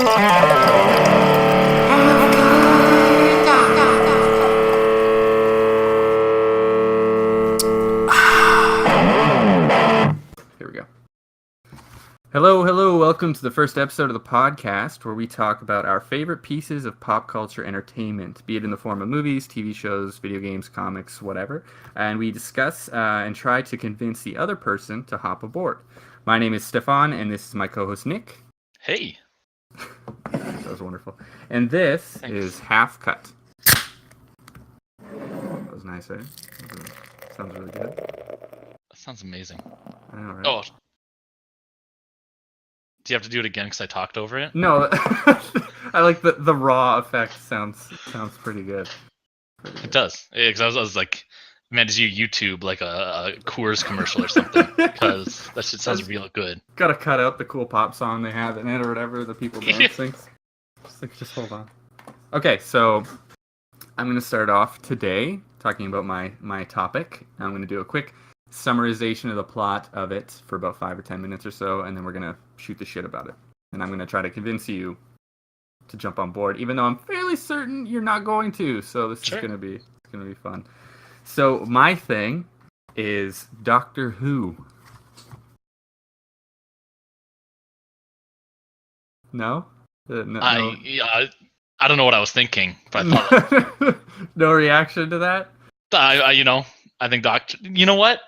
Here we go. Hello, welcome to the first episode of the podcast where we talk about our favorite pieces of pop culture entertainment, be it in the form of movies, TV shows, video games, comics, whatever, and we discuss and try to convince the other person to hop aboard. My name is Stefan, and this is my co-host Nick. Hey! That was wonderful. And this is Half Cut. That was nice, eh? Sounds really good. That sounds amazing. I know, right? Oh. Do you have to do it again because I talked over it? No, I like the raw effect. Sounds pretty good. It does. Because I was like, man, did you YouTube like a Coors commercial or something? Because that shit sounds real good. Gotta cut out the cool pop song they have in it or whatever, the people dancing. Just hold on. Okay, so I'm gonna start off today talking about my topic. I'm gonna do a quick summarization of the plot of it for about 5 or 10 minutes or so, and then we're gonna shoot the shit about it. And I'm gonna try to convince you to jump on board, even though I'm fairly certain you're not going to. So this is gonna be fun. So my thing is Doctor Who. No? No. I don't know what I was thinking, but I thought no reaction to that? I think Doctor. You know what?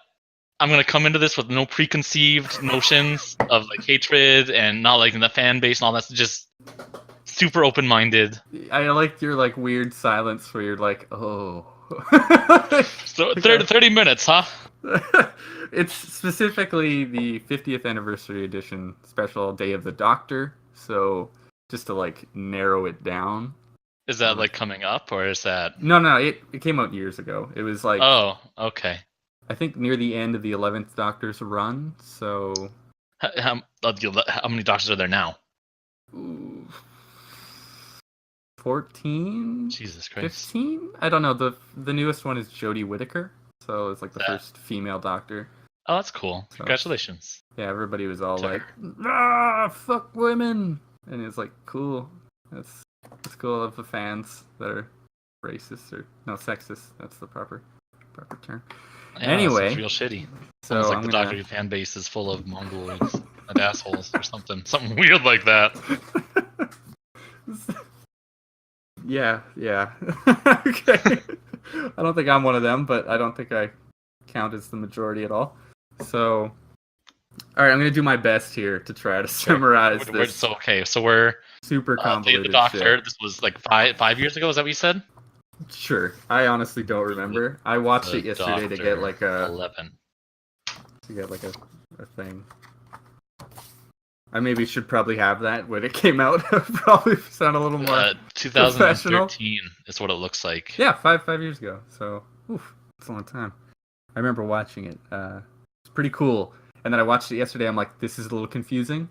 I'm gonna come into this with no preconceived notions of like hatred and not liking the fan base and all that. Just super open-minded. I liked your like weird silence where you're like, oh. So 30 minutes, huh? It's specifically the 50th anniversary edition special Day of the Doctor. So just to like narrow it down. Is that like coming up or is that? No, it came out years ago. It was like. Oh, okay. I think near the end of the 11th Doctor's run, so... How many Doctors are there now? 14? Jesus Christ. 15? I don't know. The newest one is Jodie Whittaker, so it's like the first female Doctor. Oh, that's cool. So, congratulations. Yeah, everybody was all Sure. like, fuck women! And it's like, cool. That's cool of the fans that are racist, or no, sexist. That's the proper term. Yeah, anyway, it's real shitty. So it's like the Doctor Who fan base is full of Mongols and assholes or something weird like that. Yeah. Okay. I don't think I'm one of them, but I don't think I count as the majority at all. So, all right, I'm gonna do my best here to try to summarize this. So we're super convoluted. The Doctor. Shit. This was like five years ago. Is that what you said? Sure. I honestly don't remember. I watched it yesterday to get like a 11. To get like a thing. I maybe should probably have that when it came out. Probably sound a little more 2013 is what it looks like. Yeah, five years ago. So, it's a long time. I remember watching it. It's pretty cool. And then I watched it yesterday. I'm like, this is a little confusing.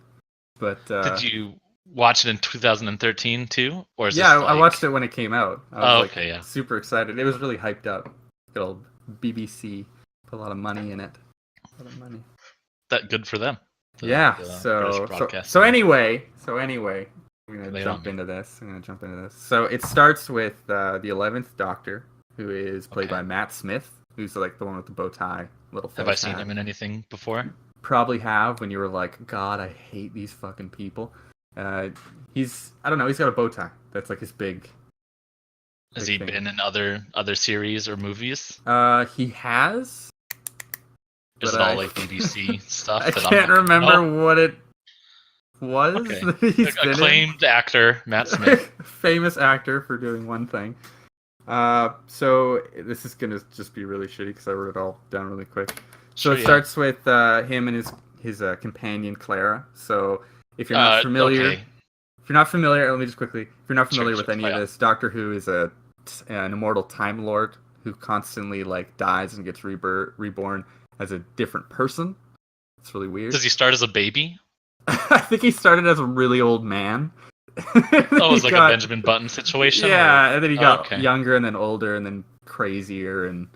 But did you watch it in 2013 too, or is I watched it when it came out. I was okay, yeah. Super excited. It was really hyped up. Good old BBC put a lot of money in it. A lot of money. That good for them. So anyway, I'm gonna jump into this. So it starts with the 11th Doctor, who is played by Matt Smith, who's like the one with the bow tie, little. Have I seen him in anything before? Probably have, when you were like, God, I hate these fucking people. I don't know, he's got a bow tie. That's like his big. Has he been in other series or movies? He has. Is it all like BBC stuff? I can't remember what it was. Okay. That he's been acclaimed actor Matt Smith, famous actor for doing one thing. So this is gonna just be really shitty because I wrote it all down really quick. So it starts with him and his companion Clara. So if you're not familiar, let me just quickly. If you're not familiar with any of this, Doctor Who is an immortal Time Lord who constantly like dies and gets reborn as a different person. It's really weird. Does he start as a baby? I think he started as a really old man. It was like a Benjamin Button situation? Yeah, and then he got younger and then older and then crazier and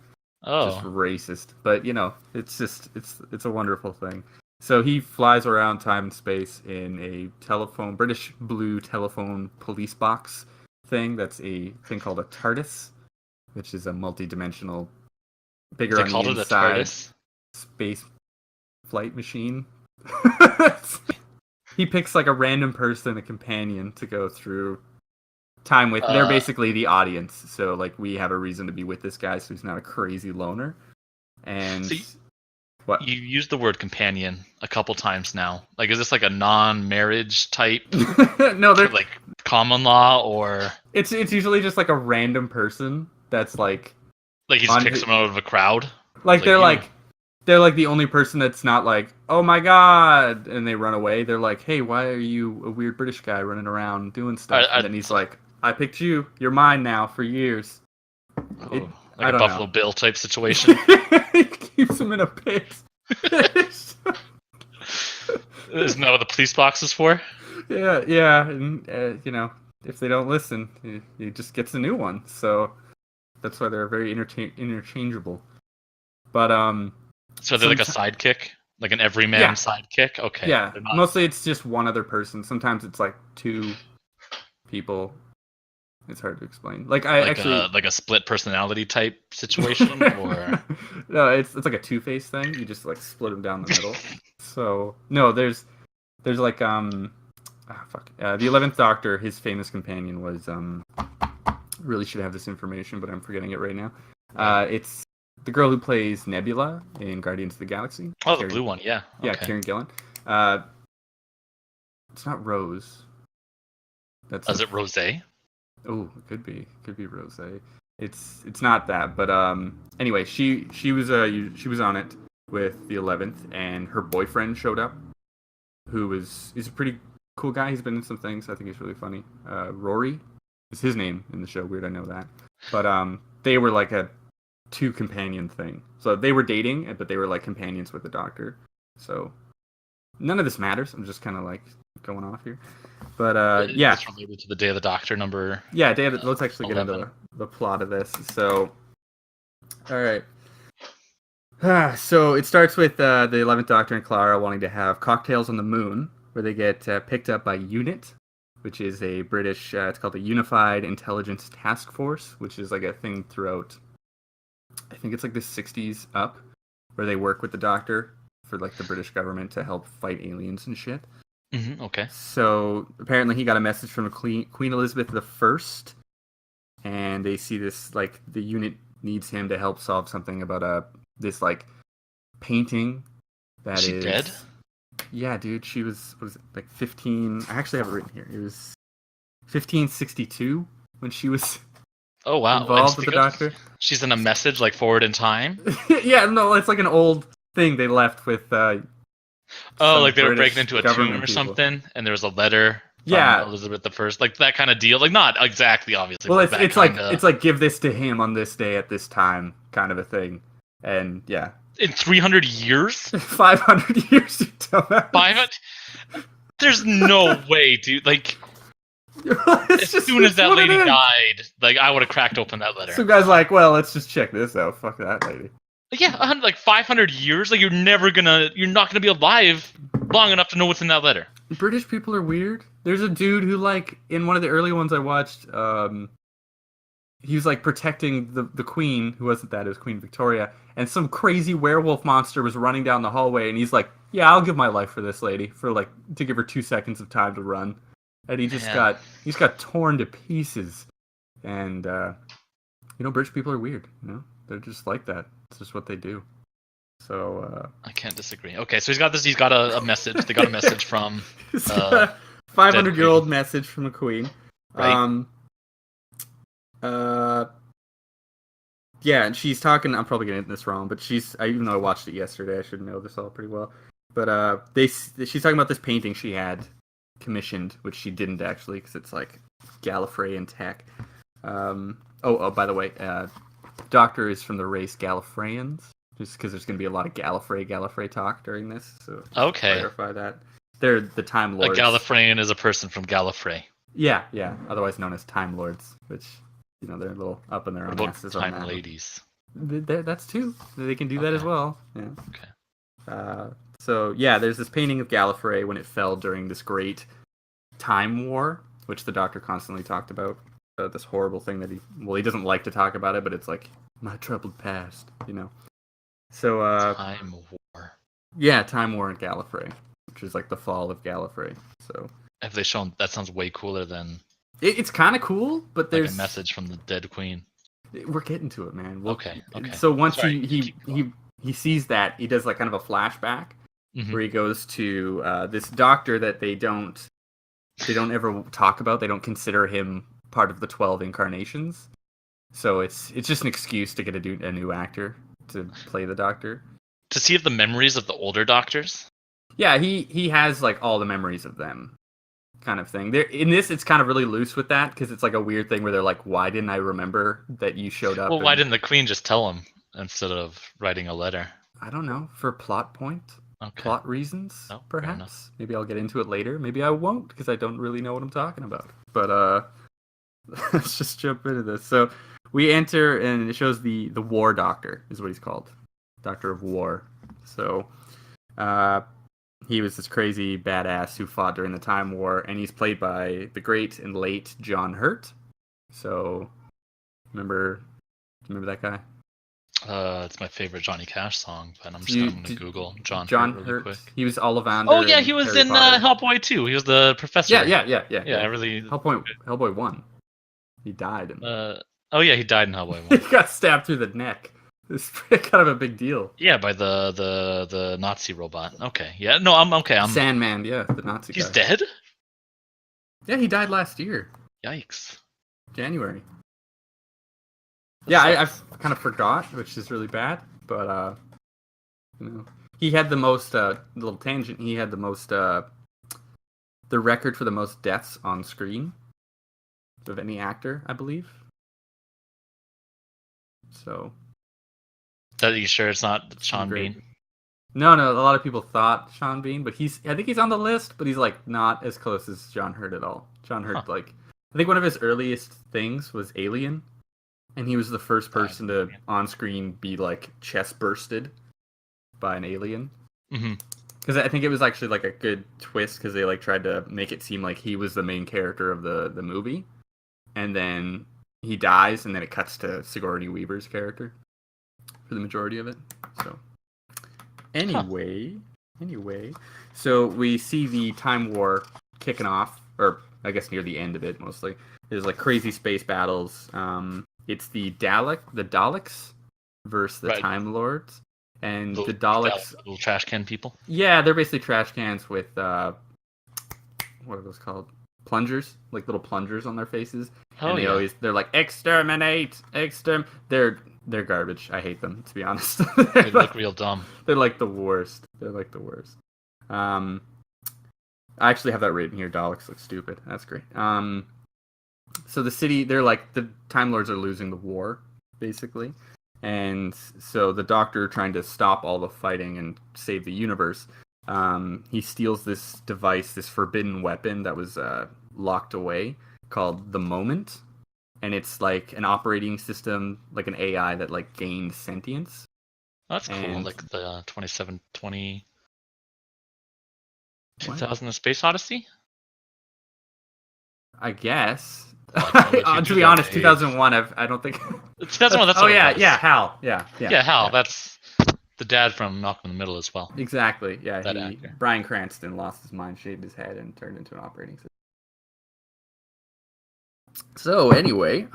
just racist. But, you know, it's just, it's a wonderful thing. So he flies around time and space in a British blue telephone police box thing. That's a thing called a TARDIS, which is a multi-dimensional, bigger They on the called it a inside TARDIS. space flight machine. He picks like a random person, a companion, to go through time with. They're basically the audience, so like we have a reason to be with this guy, so he's not a crazy loner. And So what? you used the word companion a couple times now. Like, is this like a non-marriage type, No, they're like common law, or it's usually just like a random person that's like he just picks someone out of a crowd? Like they're like the only person that's not like, oh my god, and they run away. They're like, hey, why are you a weird British guy running around doing stuff? And then he's like, I picked you. You're mine now for years. Like a Buffalo Bill type situation. He keeps him in a pit. Isn't that what the police box is for? Yeah, and if they don't listen, he just gets a new one. So that's why they're very interchangeable. But So they're like a sidekick, like an everyman sidekick. Okay. Yeah, mostly it's just one other person. Sometimes it's like two people. It's hard to explain. Like a split personality type situation, or no, it's like a two-face thing. You just like split them down the middle. So no, there's like the 11th Doctor. His famous companion was really should have this information, but I'm forgetting it right now. It's the girl who plays Nebula in Guardians of the Galaxy. Oh, the blue one, yeah. Yeah, Karen Gillan. It's not Rose. Is it Rose? Oh, it could be Rose. It's not that, but anyway, she was on it with the 11th, and her boyfriend showed up, he's a pretty cool guy. He's been in some things. I think he's really funny. Rory is his name in the show. Weird, I know that. But they were like a two companion thing. So they were dating, but they were like companions with the Doctor. So none of this matters. I'm just kind of like going off here. But yeah, it's related to the Day of the Doctor number. Yeah, let's actually 11. Get into the plot of this. So, all right. So it starts with the 11th Doctor and Clara wanting to have cocktails on the moon, where they get picked up by UNIT, which is a British. It's called the Unified Intelligence Task Force, which is like a thing throughout. I think it's like the 60s up, where they work with the Doctor for like the British government to help fight aliens and shit. Mm-hmm, okay. So apparently he got a message from Queen Elizabeth I, and they see this like the unit needs him to help solve something about this like painting that is she dead? Yeah, dude, she was like 15. I actually have it written here. It was 1562 when she was. Oh wow! Involved with the Doctor. She's in a message like forward in time. Yeah, no, it's like an old thing they left with. Like they were breaking into a tomb or something, and there was a letter from Elizabeth I, like that kind of deal. Like not exactly, obviously. Well, it's like give this to him on this day at this time, kind of a thing. And yeah, in 300 years, 500 years, you dumbass. 500. There's no way, dude. Like. As soon as that lady died, like I would have cracked open that letter. Some guy's like, well, let's just check this out. Fuck that lady. Yeah, like 500 years, like you're not gonna be alive long enough to know what's in that letter. British people are weird. There's a dude who, like, in one of the early ones I watched, he was like protecting the Queen, who wasn't that, it was Queen Victoria, and some crazy werewolf monster was running down the hallway, and he's like, yeah, I'll give my life for this lady, to give her 2 seconds of time to run. And he just got torn to pieces. And British people are weird, They're just like that. It's just what they do. So I can't disagree. Okay, so he's got a message. They got a message from 500-year-old message from the Queen. Right. Yeah, and she's talking. I'm probably getting this wrong, but even though I watched it yesterday, I should know this all pretty well. But she's talking about this painting she had commissioned, which she didn't actually, because it's like Gallifreyan tech. By the way, Doctor is from the race Gallifreyans, just because there's going to be a lot of Gallifrey talk during this. So okay, clarify that. They're the Time Lords. A Gallifreyan is a person from Gallifrey. Yeah, otherwise known as Time Lords, which they're a little up in their own asses. Time on that. Ladies. That's too. They can do that as well. Yeah. Okay. So yeah, there's this painting of Gallifrey when it fell during this great time war, which the Doctor constantly talked about. This horrible thing that he doesn't like to talk about it, but it's like my troubled past, you know. So Time War. yeah, time war in Gallifrey, which is like the fall of Gallifrey. So Have they shown? That sounds way cooler than it's kind of cool, but there's like a message from the dead queen. We're getting to it, man. Okay. So once Sorry, he sees that, he does like kind of a flashback Mhm. where he goes to this doctor that they don't ever talk about. They don't consider him part of the 12 incarnations. So it's just an excuse to get a new actor to play the Doctor. To see if the memories of the older Doctors. Yeah, he has like all the memories of them, kind of thing. There in this, it's kind of really loose with that because it's like a weird thing where they're like, "Why didn't I remember that you showed up?" Well, why didn't the Queen just tell him instead of writing a letter? I don't know, for plot point, Okay. plot reasons, Oh, fair enough. perhaps. Maybe I'll get into it later. Maybe I won't because I don't really know what I'm talking about. But let's just jump into this. So we enter, and it shows the War Doctor is what he's called, Doctor of War. So he was this crazy badass who fought during the Time War, and he's played by the great and late John Hurt. So remember that guy? It's my favorite Johnny Cash song, but I'm going to Google John Hurt really quick. He was Ollivander. Oh yeah, he was Harry in Potter. Hellboy 2. He was the professor. Yeah. I really. Hellboy 1. He died. Oh yeah, he died in Hellboy 1. He got stabbed through the neck. It's kind of a big deal. Yeah, by the Nazi robot. Okay. Yeah. No, I'm okay. Sandman. Yeah, the Nazi guy. He's dead. Yeah, he died last year, Yikes. January. Yeah, I've kind of forgot, which is really bad. But he had the most little tangent. He had the most the record for the most deaths on screen of any actor, I believe. So. Are you sure it's not Sean Great. Bean? No. A lot of people thought Sean Bean, but I think he's on the list, but he's like not as close as John Hurt at all. John Hurt, I think one of his earliest things was Alien, and he was the first person to on screen be like chest bursted by an alien. Because I think it was actually like a good twist because they like tried to make it seem like he was the main character of the movie, and then he dies, and then it cuts to Sigourney Weaver's character for the majority of it. So anyway, so we see the Time War kicking off, or I guess near the end of it mostly. There's like crazy space battles. It's the Daleks versus the Time Lords, and the Daleks, little trash can people. Yeah, they're basically trash cans with what are those called? Plungers, like little plungers on their faces. And they're like exterminate. They're garbage. I hate them, to be honest. They look real dumb. They're like the worst. I actually have that written here. Daleks look stupid. That's great. So the city, they're like, the Time Lords are losing the war, basically. And so the Doctor, trying to stop all the fighting and save the universe, he steals this device, this forbidden weapon that was locked away, called the Moment. And it's like an operating system, like an AI that like gained sentience. Oh, that's cool. Like the 2020 A Space Odyssey? I guess. To be honest, 2001, I don't think... 2001, that's Hal. Yeah, Hal. That's the dad from Malcolm in the Middle as well. Exactly, yeah. That actor. Bryan Cranston lost his mind, shaved his head, and turned into an operating system. So, anyway,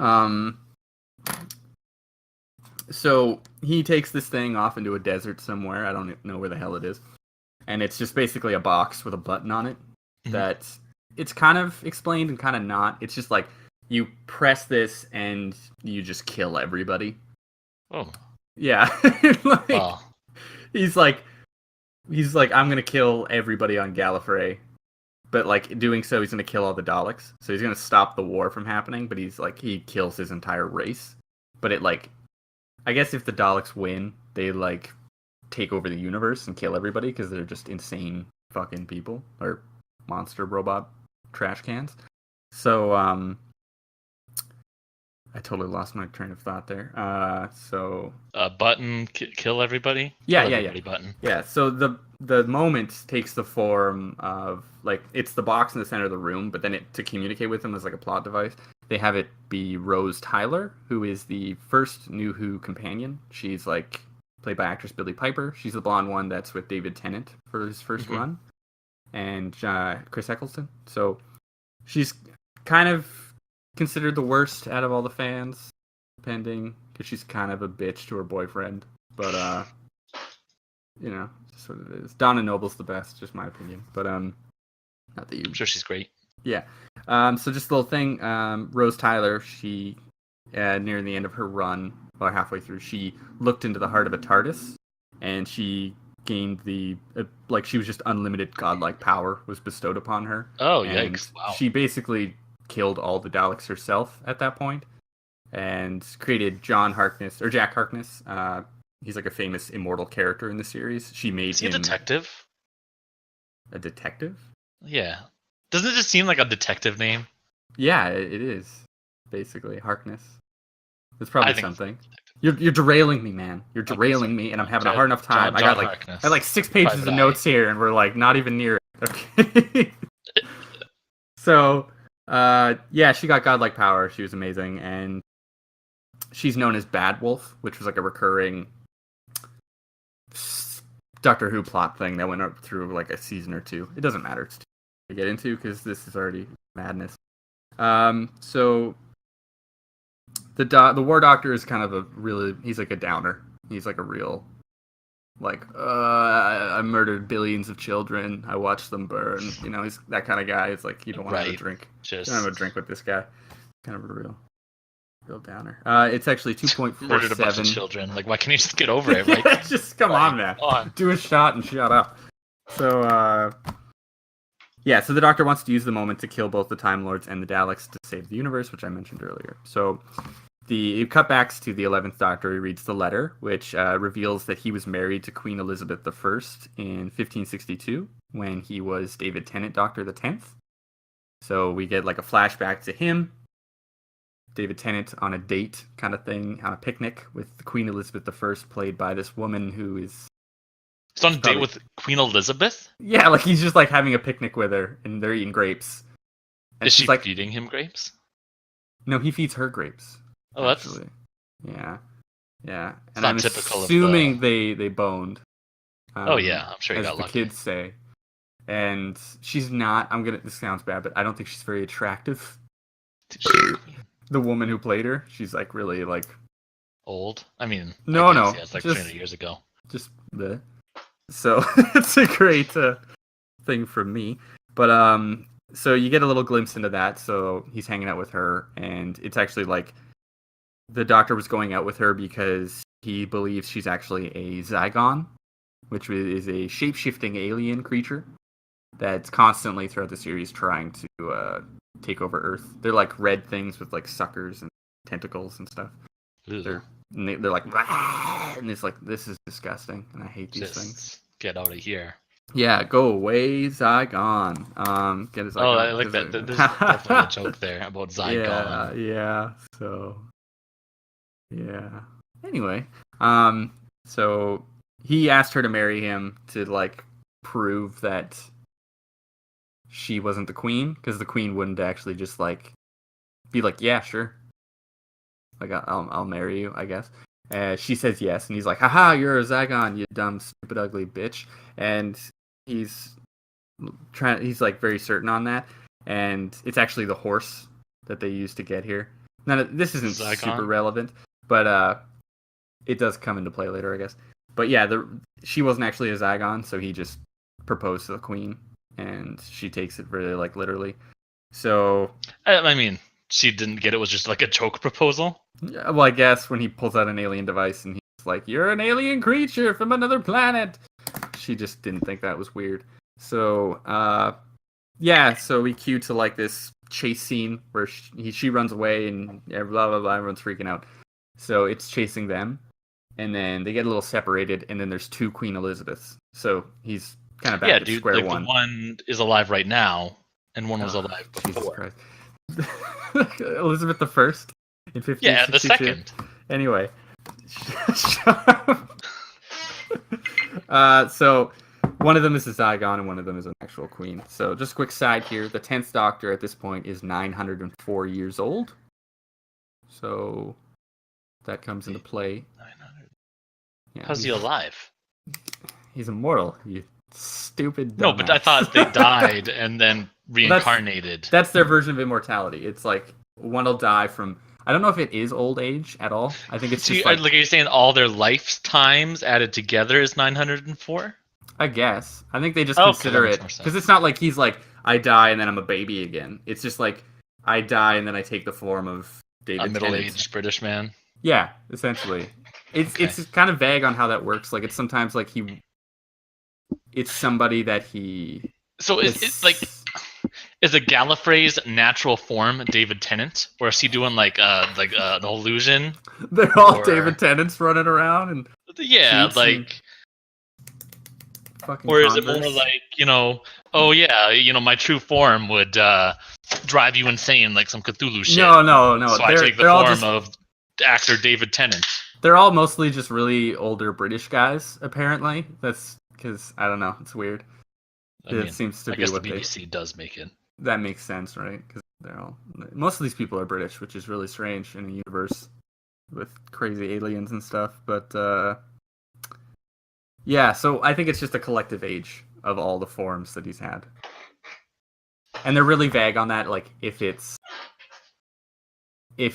so he takes this thing off into a desert somewhere. I don't know where the hell it is. And it's just basically a box with a button on it that it's kind of explained and kind of not. It's just like you press this and you just kill everybody. Oh. Yeah. He's like, I'm going to kill everybody on Gallifrey. But, like, doing so, he's going to kill all the Daleks. So he's going to stop the war from happening, but he's, like, he kills his entire race. But it, like, I guess if the Daleks win, they, like, take over the universe and kill everybody because they're just insane fucking people. Or monster robot trash cans. So, I totally lost my train of thought there. So Button, kill everybody. yeah, Kill yeah, everybody button. yeah. So the moment takes the form of like it's the box in the center of the room, but then to communicate with them as like a plot device, they have it be Rose Tyler, who is the first New Who companion. She's like played by actress Billie Piper. She's the blonde one that's with David Tennant for his first run, and Chris Eccleston. So she's kind of considered the worst out of all the fans, depending, because she's kind of a bitch to her boyfriend. But just what it is. Donna Noble's the best, just my opinion. But not that you. I'm sure she's great. Yeah. So just a little thing. Rose Tyler, she near the end of her run, or halfway through, she looked into the heart of a TARDIS, and she gained the she was just unlimited godlike power was bestowed upon her. Oh, and yikes! Wow. She basically killed all the Daleks herself at that point, and created Jack Harkness. He's like a famous immortal character in the series. She made Is he him a detective? A detective? Yeah. Doesn't it just seem like a detective name? Yeah, it is. Basically, Harkness. It's probably something. You're derailing me, man. You're derailing me, and I'm having a hard enough time. I got 6 pages of notes here, and we're like not even near it. Okay. So, she got godlike power. She was amazing, and she's known as Bad Wolf, which was like a recurring Doctor Who plot thing that went up through like a season or two. It doesn't matter to get into because this is already madness. So the War Doctor is kind of he's like a downer. He's like a real I murdered billions of children. I watched them burn. He's that kind of guy. It's like you don't want to have a drink. You don't have a drink with this guy. Kind of a real downer. It's actually 2.47. Murdered a bunch of children. Like, why can't you just get over it, right? Just come on, man. Do a shot and shut up. So, so the Doctor wants to use the moment to kill both the Time Lords and the Daleks to save the universe, which I mentioned earlier. So, the cutbacks to the 11th Doctor. He reads the letter, which reveals that he was married to Queen Elizabeth I in 1562 when he was David Tennant, Doctor the 10th. So we get like a flashback to him, David Tennant, on a date kind of thing, on a picnic with the Queen Elizabeth I, played by this woman who is... He's on a date with Queen Elizabeth? Yeah, like he's just like having a picnic with her, and they're eating grapes. And is she feeding him grapes? No, he feeds her grapes. Oh, actually. Yeah. It's and not I'm typical assuming of they boned. Oh yeah, I'm sure you got lucky. As the kids say. And she's not, this sounds bad, but I don't think she's very attractive. The woman who played her, she's like really like old. I mean, no, yeah, it's like 300 years ago. Just the. So it's a great thing from me, but so you get a little glimpse into that. So he's hanging out with her, and it's actually like the Doctor was going out with her because he believes she's actually a Zygon, which is a shape-shifting alien creature that's constantly throughout the series trying to take over Earth. They're like red things with like suckers and tentacles and stuff. They're like, and it's like, this is disgusting, and I hate these things. Get out of here. Yeah, go away, Zygon. Get his Zygon. Oh, I like that. There's definitely a joke there about Zygon. Yeah. So, yeah. Anyway, so he asked her to marry him to like prove that she wasn't the queen, because the queen wouldn't actually just like be like, yeah, sure, like I'll marry you, I guess. She says yes, and he's like, haha, you're a Zygon, you dumb, stupid, ugly bitch. And he's like very certain on that, and it's actually the horse that they used to get here. This isn't super relevant, but it does come into play later, I guess. But yeah, she wasn't actually a Zygon, so he just proposed to the queen, and she takes it really like literally. So I mean, she didn't get it. Was just like a joke proposal. Yeah, well, I guess when he pulls out an alien device and he's like, "You're an alien creature from another planet," she just didn't think that was weird. So so we cue to like this chase scene where she runs away and blah blah blah, everyone's freaking out. So it's chasing them, and then they get a little separated, and then there's 2 Queen Elizabeths. So he's kind of back to square one. The one is alive right now, and one was alive before. Elizabeth I in 1562. Yeah, the second. Anyway. So one of them is a Zygon and one of them is an actual queen. So just a quick side here. The 10th Doctor at this point is 904 years old. So that comes into play. 900. Yeah, How's he alive? He's immortal, you stupid dumbass. No, but I thought they died and then reincarnated. That's their version of immortality. It's like one will die from... I don't know if it is old age at all. I think it's just like are you saying all their lifetimes added together is 904? I guess. I think they just consider it... Because it's not like he's like, I die and then I'm a baby again. It's just like, I die and then I take the form of David Tennant. A middle-aged British man? Yeah, essentially. It's kind of vague on how that works. Like, it's sometimes like it's somebody that he... So it's like... Is a Gallifrey's natural form David Tennant, or is he doing like an illusion? They're all David Tennants running around and like, fucking or is Converse. it more like oh yeah, my true form would drive you insane like some Cthulhu shit? No. So I take the form of actor David Tennant. They're all mostly just really older British guys, apparently. That's because I don't know. It's weird. It seems to be what the BBC does make it. That makes sense, right? Because most of these people are British, which is really strange in a universe with crazy aliens and stuff. But yeah, so I think it's just a collective age of all the forms that he's had, and they're really vague on that. Like if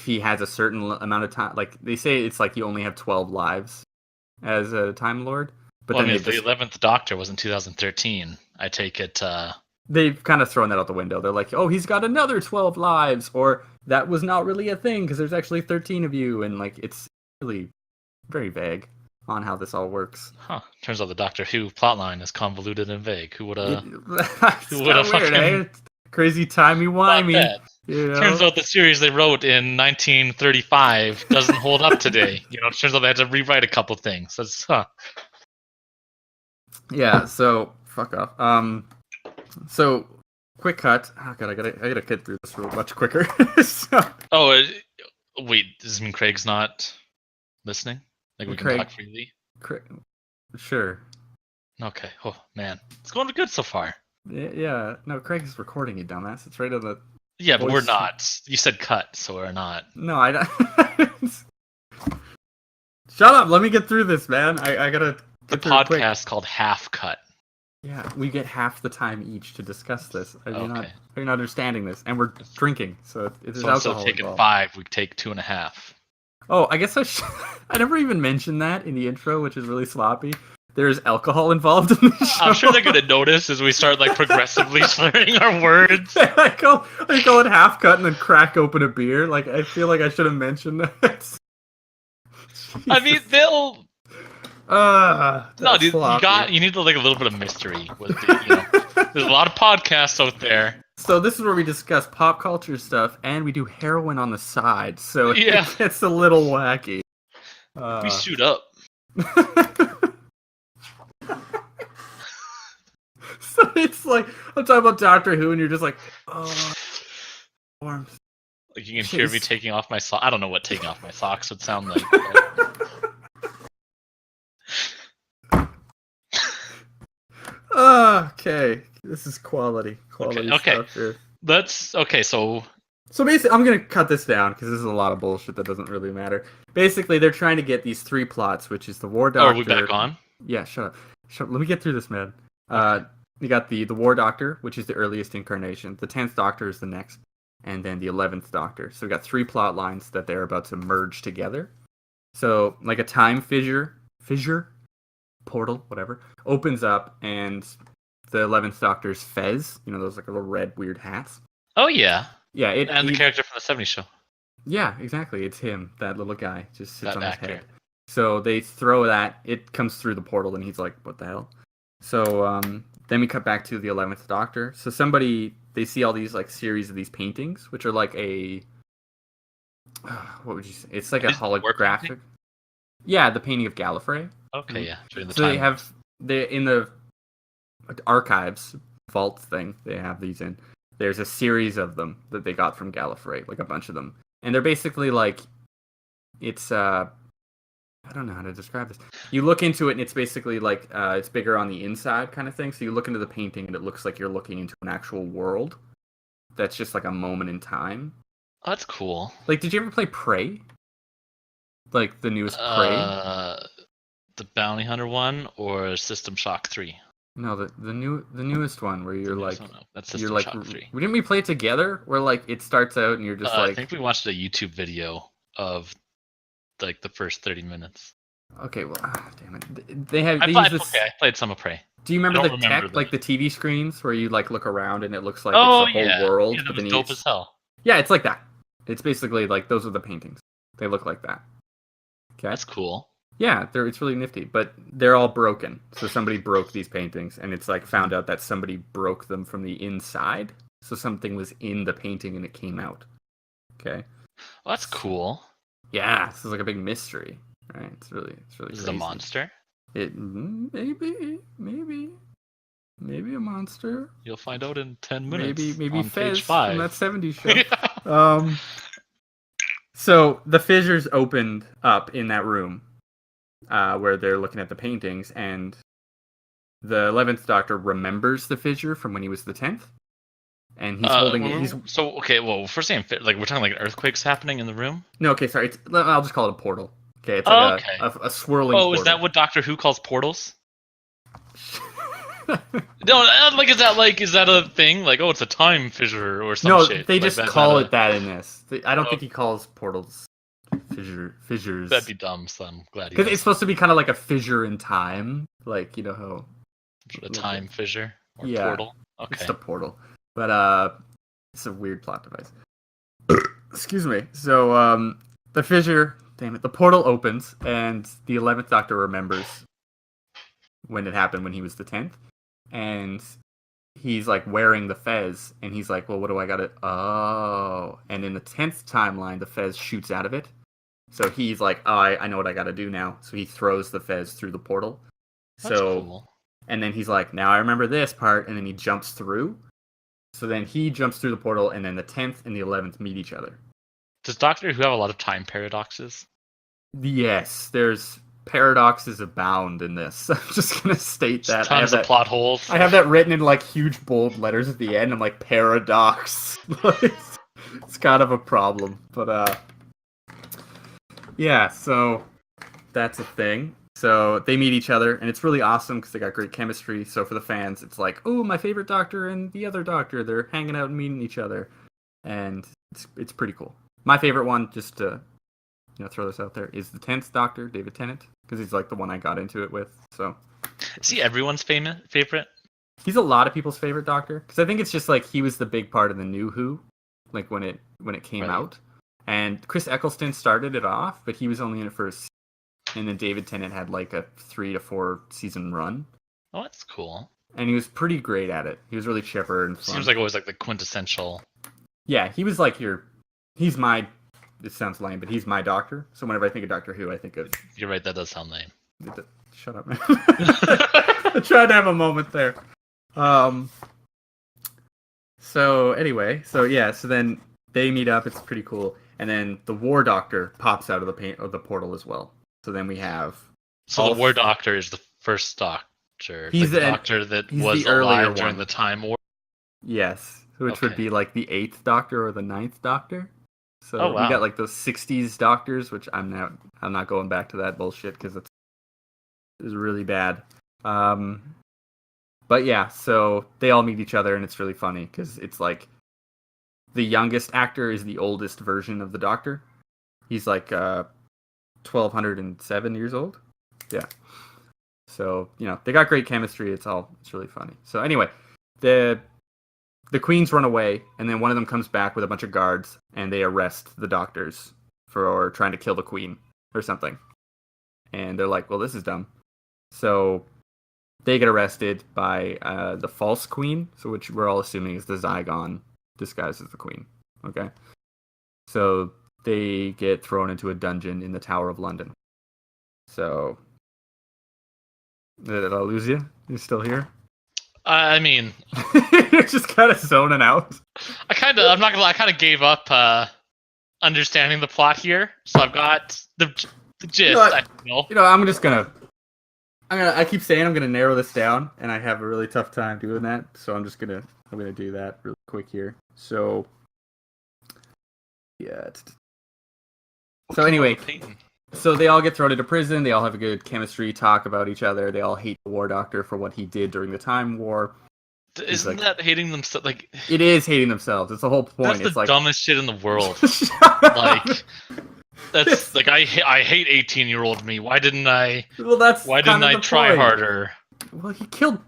he has a certain amount of time, like they say it's like you only have 12 lives as a Time Lord. But then if the 11th Doctor was in 2013, I take it. They've kind of thrown that out the window. They're like, oh, he's got another 12 lives, or that was not really a thing because there's actually 13 of you, and like it's really very vague on how this all works. Huh. Turns out the Doctor Who plotline is convoluted and vague. Who would have? Who would have fucking weird, eh? Crazy timey-wimey. You know? Turns out the series they wrote in 1935 doesn't hold up today. It turns out they had to rewrite a couple things. That's Yeah. So fuck off. So, quick cut. Oh god, I gotta get through this real much quicker. Wait, does this mean Craig's not listening? Like we can talk freely? Sure. Okay. Oh man, it's going good so far. Yeah. No, Craig's recording, you dumbass. It's right on the. Yeah, but we're not. You said cut, so we're not. No, I don't. Shut up! Let me get through this, man. I gotta. The podcast called Half Cut. Yeah, we get half the time each to discuss this. Are you not understanding this? And we're drinking, so it is alcohol instead of taking involved. 5, we take 2.5. Oh, I guess I never even mentioned that in the intro, which is really sloppy. There's alcohol involved in the show. I'm sure they're gonna notice as we start like progressively slurring our words. I call it half cut and then crack open a beer. Like I feel like I should have mentioned that. I mean, they'll. No, dude, sloppy. you need like a little bit of mystery with it. There's a lot of podcasts out there. So this is where we discuss pop culture stuff, and we do heroin on the side. So it's a little wacky. We shoot up. So it's like I'm talking about Doctor Who, and you're just like, oh, arms. Like you can hear me taking off my socks. I don't know what taking off my socks would sound like. Okay, this is quality stuff here. So basically, I'm gonna cut this down because this is a lot of bullshit that doesn't really matter. Basically, they're trying to get these 3 plots, which is the War Doctor. Are we back on? Yeah, shut up. Let me get through this, man. You got the War Doctor, which is the earliest incarnation. The 10th Doctor is the next, and then the 11th Doctor. So we got 3 plot lines that they're about to merge together. So like a time fissure, portal, whatever, opens up, and the 11th Doctor's fez, those like little red weird hats. Oh yeah. Yeah, the character from the '70s show. Yeah, exactly. It's him, that little guy, just sits on his actor. head. So they throw that, it comes through the portal, and he's like, what the hell? So then we cut back to the 11th Doctor. So they see all these like series of these paintings, which are like a, what would you say? It's like a holographic. Yeah, the painting of Gallifrey. Okay, yeah. They in the archives vault thing, they have these in. There's a series of them that they got from Gallifrey, like a bunch of them. and they're basically like, it's I don't know how to describe this. You look into it, and it's basically like it's bigger on the inside kind of thing. So you look into the painting, and it looks like you're looking into an actual world. That's just like a moment in time. Oh, that's cool. Like, did you ever play Prey? Like the newest Prey? The Bounty Hunter one or System Shock 3? No, the newest one where you're like, that's you're System like, Shock 3. Didn't we play it together? Where like it starts out and you're just like, I think we watched a YouTube video of like the first 30 minutes. Okay, well, damn it. They use this. Okay, I played some of Prey. Do you remember the tech, like the TV screens where you like look around and it looks like it's the whole world? Yeah, that was dope as hell. Yeah, it's like that. It's basically like those are the paintings. They look like that. Okay, that's cool. Yeah, it's really nifty, but they're all broken. So somebody broke these paintings, and it's like found out that somebody broke them from the inside. So something was in the painting and it came out. Okay. Well, that's cool. Yeah, this is like a big mystery, right? It's really Is crazy. it a monster? It maybe a monster. You'll find out in 10 minutes. Maybe on Fez page 5 from that 70s show. So the fissures opened up in that room where they're looking at the paintings, and the 11th Doctor remembers the fissure from when he was the 10th, and he's holding it. So okay, well, first thing, like we're talking like earthquakes happening in the room. No, okay, sorry. I'll just call it a portal. Okay, it's like a swirling. Oh, portal. Is that what Doctor Who calls portals? No, like is that a thing? Like, oh, it's a time fissure or something? No, they just call it that in this. I don't think he calls portals fissures. That'd be dumb. So I'm glad because it's supposed to be kind of like a fissure in time, like you know how a time fissure or yeah, portal. Okay, it's a portal, but it's a weird plot device. Excuse me. So the fissure, damn it, the portal opens, and the 11th Doctor remembers when it happened when he was the 10th. And he's like wearing the fez, and he's like, well, what do I gotta... Oh. And in the 10th timeline, the fez shoots out of it. So he's like, oh, I know what I gotta do now. So he throws the fez through the portal. That's cool. And then he's like, now I remember this part, and then he jumps through. So then he jumps through the portal, and then the 10th and the 11th meet each other. Does Doctor Who have a lot of time paradoxes? Yes, there's... paradoxes abound in this. I'm just gonna state that. Tons of plot holes. I have that written in like huge bold letters at the end. I'm like, paradox. It's kind of a problem, but yeah. So that's a thing. So they meet each other, and it's really awesome because they got great chemistry. So for the fans, it's like, oh, my favorite Doctor and the other Doctor, they're hanging out and meeting each other, and it's pretty cool. My favorite one, just to throw this out there, is the 10th Doctor, David Tennant, because he's like the one I got into it with. So is he everyone's favorite? He's a lot of people's favorite Doctor, because I think it's just like he was the big part of the new Who, like when it came out. And Chris Eccleston started it off, but he was only in it for and then David Tennant had like a 3 to 4 season run. Oh, that's cool. And he was pretty great at it. He was really chipper and fun. Seems like always like the quintessential. Yeah, he was like he's my... It sounds lame, but he's my Doctor. So whenever I think of Doctor Who, I think of... You're right, that does sound lame. Shut up, man. I tried to have a moment there. So anyway, so then they meet up. It's pretty cool. And then the War Doctor pops out of the portal as well. So then we have... So the War Doctor is the first Doctor. He's the Doctor that was the earlier alive during one. the Time War? Yes, which would be like the 8th Doctor or the 9th Doctor. So we got like those 60s Doctors, which I'm not going back to that bullshit because it's really bad. But yeah, so they all meet each other, and it's really funny because it's like the youngest actor is the oldest version of the Doctor. He's like 1,207 years old. Yeah. So they got great chemistry. It's really funny. So anyway, the Queens run away, and then one of them comes back with a bunch of guards, and they arrest the Doctors for trying to kill the Queen or something. And they're like, well, this is dumb. So they get arrested by the false Queen, so which we're all assuming is the Zygon disguised as the Queen. Okay? So they get thrown into a dungeon in the Tower of London. So... Did I lose you? You still here? I mean, you're just kind of zoning out. I'm not gonna lie, I kind of gave up. I understanding the plot here, so I've got the gist. You know what? I feel. I'm just gonna. I keep saying I'm gonna narrow this down, and I have a really tough time doing that. So I'm gonna do that really quick here. So, yeah. So anyway, so they all get thrown into prison. They all have a good chemistry talk about each other. They all hate the War Doctor for what he did during the Time War. Isn't that hating themselves? Like, it is hating themselves. It's the whole point. That's the dumbest shit in the world. Like, that's like I hate 18-year-old me. Why didn't I? Well, that's why didn't I try point. Harder? Well, he killed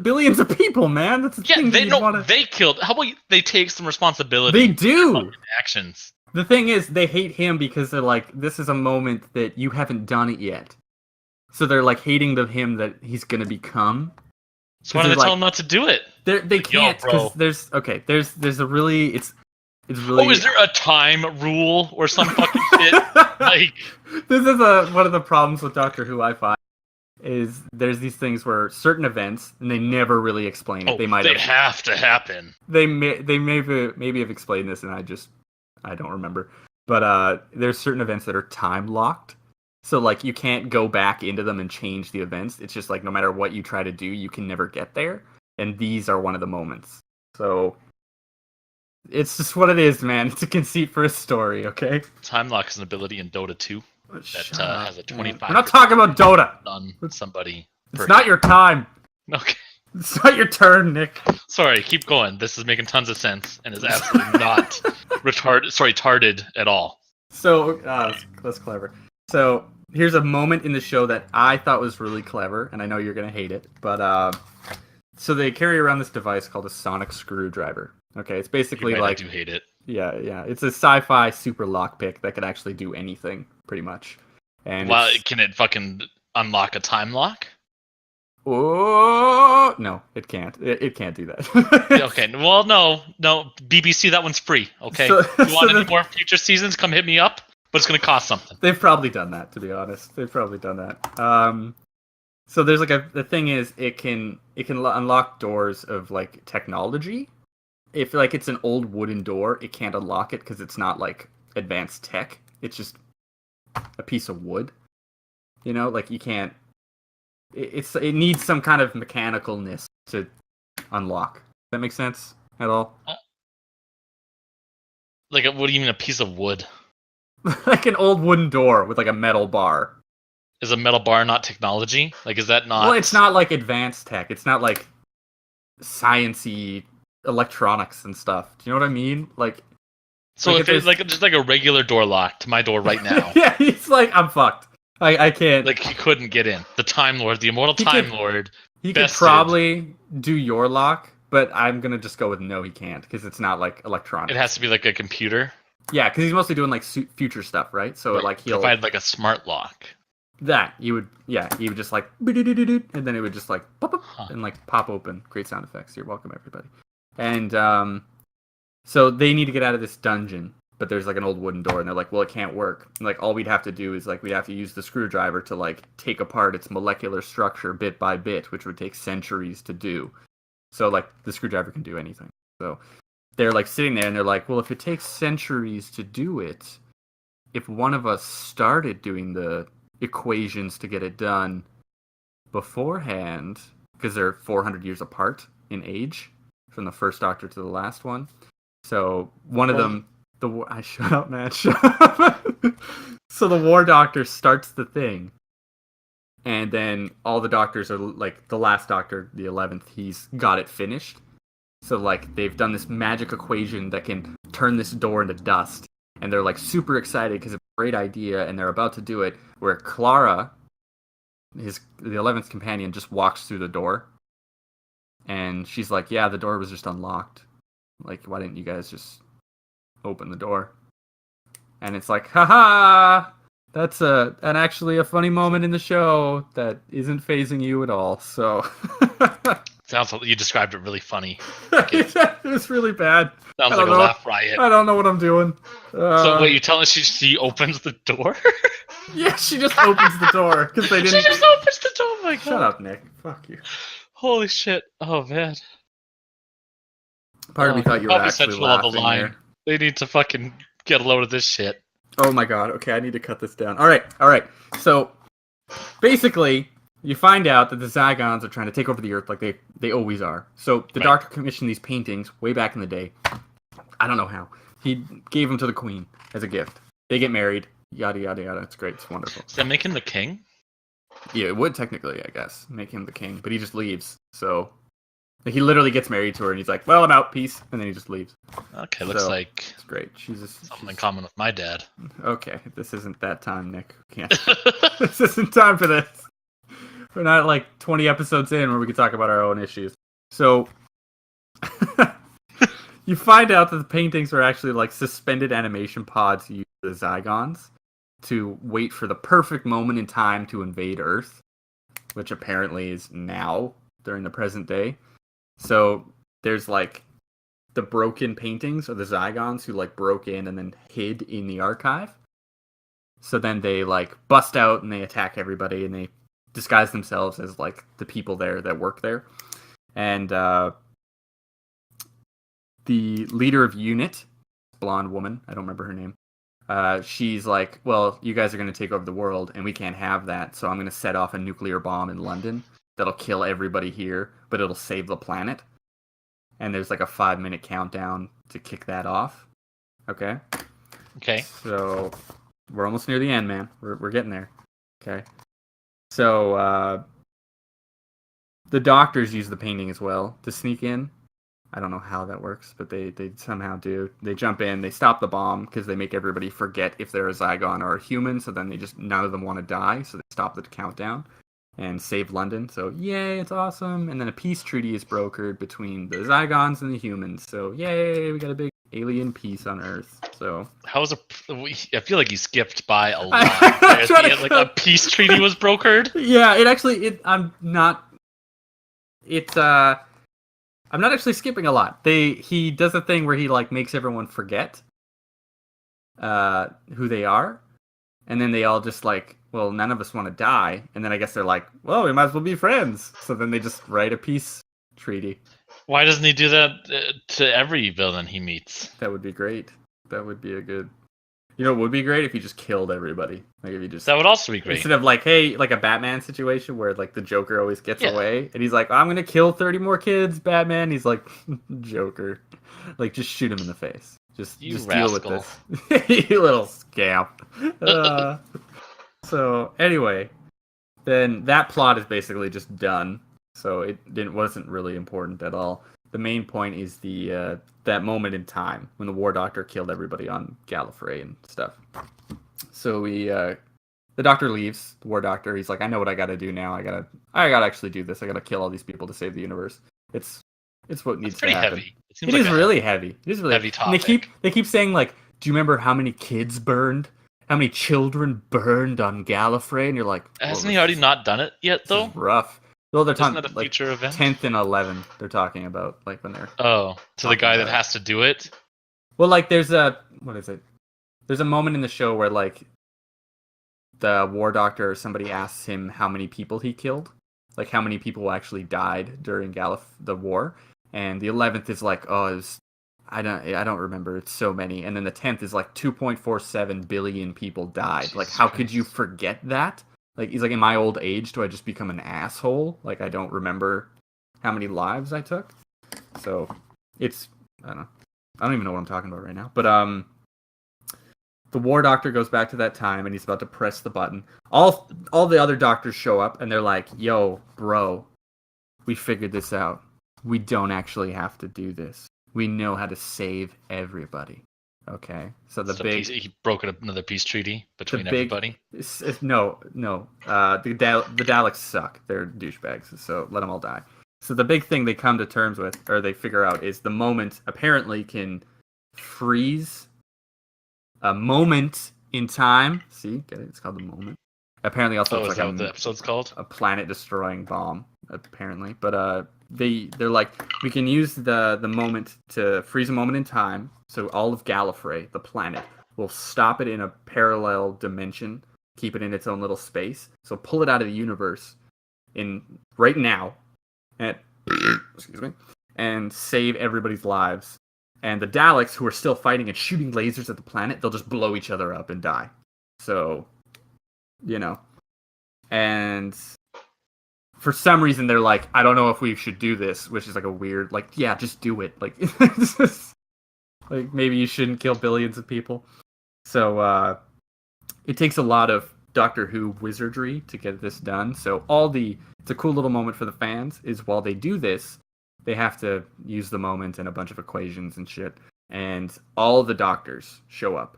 billions of people, man. That's the thing. They killed. How about they take some responsibility? They do actions. The thing is, they hate him because they're like, this is a moment that you haven't done it yet. So they're like hating him that he's gonna become. So why did they tell him not to do it? They can't because there's a really it's really. Oh, is there a time rule or some fucking shit? Like, this is one of the problems with Doctor Who. I find is there's these things where certain events and they never really explain it. They have to happen. They maybe have explained this and I don't remember. But there's certain events that are time locked. So, like, you can't go back into them and change the events. It's just, like, no matter what you try to do, you can never get there. And these are one of the moments. So, it's just what it is, man. It's a conceit for a story, okay? Time lock is an ability in Dota 2 that has a 25%. We're not talking about Dota! On somebody. It's not your time! Okay. It's not your turn, Nick. Sorry, keep going. This is making tons of sense and is absolutely not tarded at all. So, that's clever. So, here's a moment in the show that I thought was really clever, and I know you're going to hate it, but, so they carry around this device called a sonic screwdriver. Okay, it's basically like... I do hate it. Yeah. It's a sci-fi super lockpick that can actually do anything, pretty much. And can it fucking unlock a time lock? Oh, no, it can't. It can't do that. Okay, well, no. BBC, that one's free, okay? So, if you want any more future seasons, come hit me up. But it's going to cost something. They've probably done that, to be honest. They've probably done that. So there's like the thing is, it can unlock doors of like technology. If like it's an old wooden door, it can't unlock it because it's not like advanced tech. It's just a piece of wood. You know, like you can't. It needs some kind of mechanicalness to unlock. Does that make sense at all? Like, what do you mean a piece of wood? Like an old wooden door with like a metal bar. Is a metal bar not technology? Like, is that not... Well, it's not like advanced tech. It's not like science-y electronics and stuff. Do you know what I mean? Like... So like if it's like just like a regular door lock to my door right now. Yeah, he's like, I'm fucked. I can't... Like, he couldn't get in. The Time Lord, the immortal Time Lord... He could probably do your lock, but I'm gonna just go with no, he can't, because it's not like electronic. It has to be like a computer? Yeah, because he's mostly doing like future stuff, right? So like he'll provide like a smart lock. That you would just like, and then it would just like pop up and like pop open. Great sound effects. You're welcome, everybody. And so they need to get out of this dungeon, but there's like an old wooden door, and they're like, well, it can't work. And like all we'd have to do is like we'd have to use the screwdriver to like take apart its molecular structure bit by bit, which would take centuries to do. So like the screwdriver can do anything. So they're like sitting there and they're like, well, if it takes centuries to do it, if one of us started doing the equations to get it done beforehand, because they're 400 years apart in age from the first Doctor to the last one. So one of them, shut up, man, shut up. So the War Doctor starts the thing, and then all the doctors are like, the last Doctor, the 11th, he's got it finished. So, like, they've done this magic equation that can turn this door into dust. And they're, like, super excited because it's a great idea, and they're about to do it, where Clara, the 11th companion, just walks through the door. And she's like, yeah, the door was just unlocked. Like, why didn't you guys just open the door? And it's like, haha! That's actually a funny moment in the show that isn't phasing you at all, so... Sounds like you described it really funny. It was really bad. Sounds like a laugh riot. I don't know what I'm doing. So wait, you telling us she opens the door? Yeah, she just opens the door because they didn't. She just opens the door. Oh my god! Shut up, Nick. Fuck you. Holy shit! Oh man. Part of me thought you were actually laughing there. They need to fucking Get a load of this shit. Oh my god. Okay, I need to cut this down. All right. So basically, you find out that the Zygons are trying to take over the Earth, like they always are. So the Doctor commissioned these paintings way back in the day. I don't know how. He gave them to the Queen as a gift. They get married. Yada yada yada. It's great. It's wonderful. Does that make him the king? Yeah, it would technically, I guess, make him the king, but he just leaves. So he literally gets married to her, and he's like, "Well, I'm out, peace," and then he just leaves. Okay, looks like it's great. She's something in common with my dad. Okay, this isn't that time, Nick. This isn't time for this. We're not like 20 episodes in where we can talk about our own issues. So you find out that the paintings are actually like suspended animation pods used the Zygons to wait for the perfect moment in time to invade Earth, which apparently is now during the present day. So there's like the broken paintings of the Zygons who like broke in and then hid in the archive. So then they like bust out and they attack everybody and they disguise themselves as like the people there that work there. And the leader of UNIT, blonde woman, I don't remember her name. She's like, well, you guys are going to take over the world and we can't have that. So I'm going to set off a nuclear bomb in London that'll kill everybody here, but it'll save the planet. And there's like a 5-minute countdown to kick that off. Okay. So we're almost near the end, man. We're getting there. Okay. So the doctors use the painting as well to sneak in. I don't know how that works, but they somehow do. They jump in, they stop the bomb because they make everybody forget if they're a Zygon or a human. So then none of them want to die. So they stop the countdown and save London. So yay, it's awesome. And then a peace treaty is brokered between the Zygons and the humans. So yay, we got a big alien peace on Earth. So I feel like you skipped by a lot. Like a peace treaty was brokered. Yeah, I'm not actually skipping a lot. He does a thing where he like makes everyone forget who they are, and then they all just like, well, none of us want to die, and then I guess they're like, well, we might as well be friends. So then they just write a peace treaty. Why doesn't he do that to every villain he meets? That would be great. That would be a good. You know, it would be great if he just killed everybody. Like if he just. That would also be great. Instead of like, hey, like a Batman situation where like the Joker always gets away, and he's like, I'm gonna kill 30 more kids, Batman. He's like, Joker, like just shoot him in the face. Just deal with this, you little scamp. So anyway, then that plot is basically just done. So it wasn't really important at all. The main point is the that moment in time when the War Doctor killed everybody on Gallifrey and stuff. So the Doctor leaves. The War Doctor, he's like, I know what I got to do now. I gotta actually do this. I gotta kill all these people to save the universe. It's what needs to happen. Heavy. It is really heavy. It is really heavy topic. And they keep saying like, do you remember how many kids burned? How many children burned on Gallifrey? And you're like, hasn't he already not done it yet though? Rough. Well, they're talking that a like future event? 10th and 11th. They're talking about like when they're. Oh, to the guy that has to do it. Well, like there's a There's a moment in the show where like the War Doctor or somebody asks him how many people he killed, like how many people actually died during the war, and the 11th is like, oh, it was, I don't remember, it's so many, and then the 10th is like 2.47 billion people died. Jesus like, how Christ. Could you forget that? Like, he's like, in my old age, do I just become an asshole? Like, I don't remember how many lives I took. So, it's, I don't even know what I'm talking about right now. But, the War Doctor goes back to that time, and he's about to press the button. All the other doctors show up, and they're like, yo, bro, we figured this out. We don't actually have to do this. We know how to save everybody. Okay, so he broke another peace treaty between everybody. No. The Daleks suck. They're douchebags. So let them all die. So the big thing they come to terms with, or they figure out, is the moment apparently can freeze a moment in time. See, get it? It's called the moment. Apparently, also is that what the episode's called? A planet-destroying bomb. Apparently, but they're like, we can use the moment to freeze a moment in time. So all of Gallifrey, the planet, will stop it in a parallel dimension, keep it in its own little space. So pull it out of the universe in right now, and excuse me, and save everybody's lives. And the Daleks, who are still fighting and shooting lasers at the planet, they'll just blow each other up and die. So, And for some reason, they're like, I don't know if we should do this, which is like a weird, like, yeah, just do it. Like, like maybe you shouldn't kill billions of people. So it takes a lot of Doctor Who wizardry to get this done. So it's a cool little moment for the fans, is while they do this, they have to use the moment and a bunch of equations and shit. And all the Doctors show up.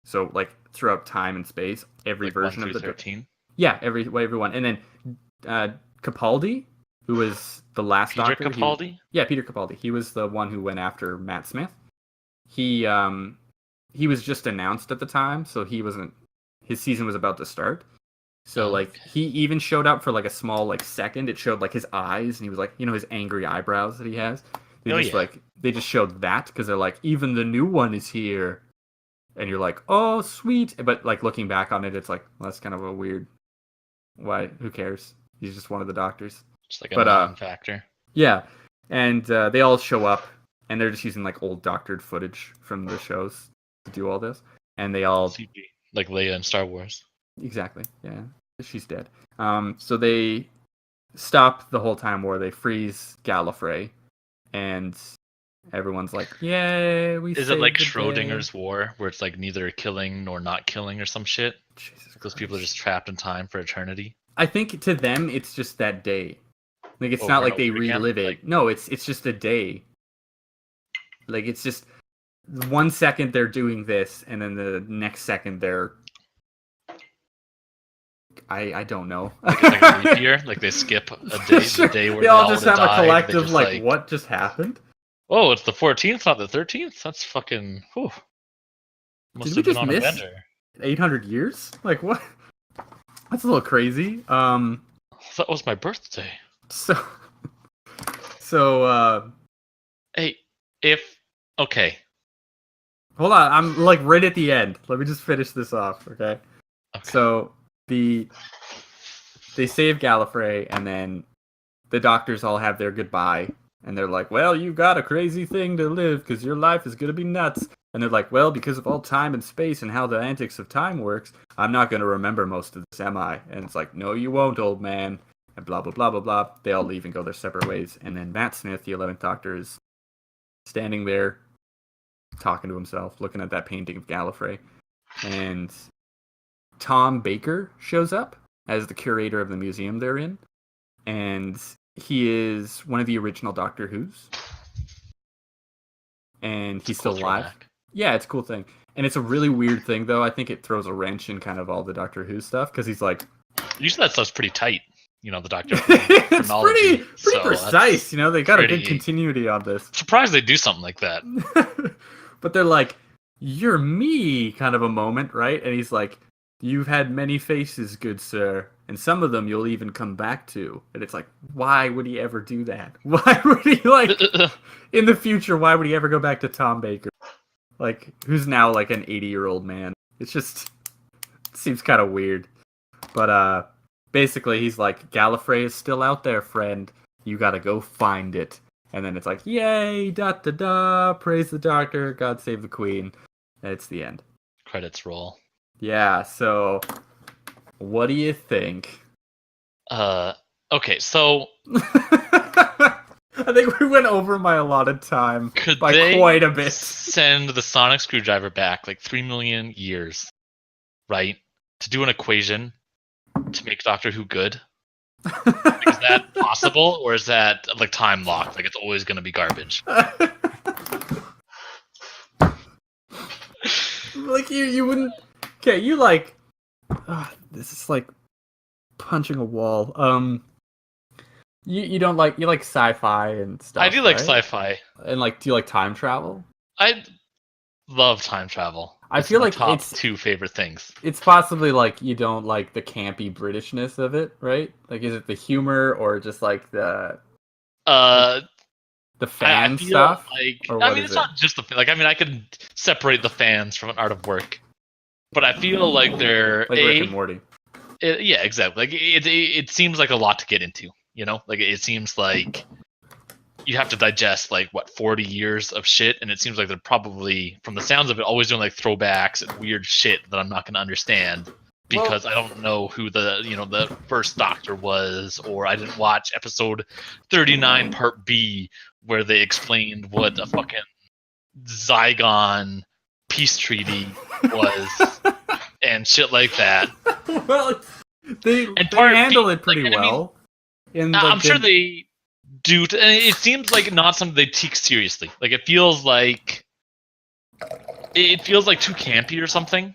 So, like, throughout time and space, every like version 1 of the... through 13? Yeah, everyone. And then Capaldi, who was the last Peter Doctor... Capaldi? Peter Capaldi. He was the one who went after Matt Smith. He was just announced at the time, so he wasn't... His season was about to start. So, like, he even showed up for, like, a small, like, second. It showed, like, his eyes, and he was, like, his angry eyebrows that he has. They just showed that, because they're like, even the new one is here. And you're like, oh, sweet. But, like, looking back on it, it's like, well, that's kind of a weird... Why? Who cares? He's just one of the Doctors. Just like a non-factor. Yeah. And they all show up, and they're just using, like, old doctored footage from the shows to do all this. And they all... CG. Like Leia in Star Wars. Exactly, yeah. She's dead. So they stop the whole time war. They freeze Gallifrey, and everyone's like, yay, we Is saved it like the Schrodinger's day. War, where it's like neither killing nor not killing or some shit? Jesus Those Christ. people are just trapped in time for eternity? I think to them, it's just that day. Like, it's Over not and like they over again? relive it. Like- No, it's just a day. Like, it's just 1 second they're doing this, and then the next second they're... I don't know. Like it's like a leap year? Like they skip a day, the day where they all just would've have a died, they collective, just, like, what just happened? Oh, it's the 14th, not the 13th? That's fucking... Whew. Must Did we have been just on a miss bender. 800 years? Like, what? That's a little crazy. That was my birthday. So, Hey, okay. hold on. I'm, like, right at the end. Let me just finish this off, okay? So, they save Gallifrey, and then the Doctors all have their goodbye, and they're like, well, you got a crazy thing to live, because your life is going to be nuts. And they're like, well, because of all time and space and how the antics of time works, I'm not going to remember most of this, am I? And it's like, no, you won't, old man. And blah, blah, blah, blah, blah. They all leave and go their separate ways. And then Matt Smith, the 11th Doctor, is standing there, talking to himself, looking at that painting of Gallifrey. And Tom Baker shows up as the curator of the museum they're in. And he is one of the original Doctor Who's. And he's still alive. Throwback. Yeah, it's a cool thing. And it's a really weird thing, though. I think it throws a wrench in kind of all the Doctor Who stuff, because he's like... Usually that stuff's pretty tight, the Doctor it's chronology. pretty So precise, they got a good pretty- continuity on this. Surprised they do something like that. But they're like, you're me, kind of a moment, right? And he's like, you've had many faces, good sir, and some of them you'll even come back to. And it's like, why would he ever do that? Why would he, like, in the future, why would he ever go back to Tom Baker? Like, who's now, like, an 80-year-old man. It's just, it seems kind of weird. But, basically, he's like, Gallifrey is still out there, friend. You gotta go find it. And then it's like, yay, da-da-da, praise the Doctor, God save the Queen. And it's the end. Credits roll. Yeah, so, what do you think? Okay, so... I think we went over my allotted time Could by they quite a bit. send the sonic screwdriver back like 3 million years, right? To do an equation to make Doctor Who good? Like, is that possible, or is that like time locked? Like it's always going to be garbage. Like you wouldn't. Okay, you like. This is like punching a wall. You don't like sci-fi and stuff. I do like right? sci-fi. And like, do you like time travel? I love time travel. I It's feel my like top it's 2 favorite things. It's possibly like you don't like the campy Britishness of it, right? Like, is it the humor or just like the fan I feel stuff? Like, Or I what mean, is it's it? not just the like. I mean, I could separate the fans from an art of work, but I feel like they're Like Rick and Morty. yeah, exactly. Like it seems like a lot to get into. Like it seems like you have to digest like what 40 years of shit, and it seems like they're probably, from the sounds of it, always doing like throwbacks and weird shit that I'm not going to understand because I don't know who the first Doctor was, or I didn't watch episode 39 Part B where they explained what a fucking Zygon peace treaty was and shit like that. Well, they handle it pretty well. I'm sure they do. And it seems like not something they take seriously. Like it feels like too campy or something.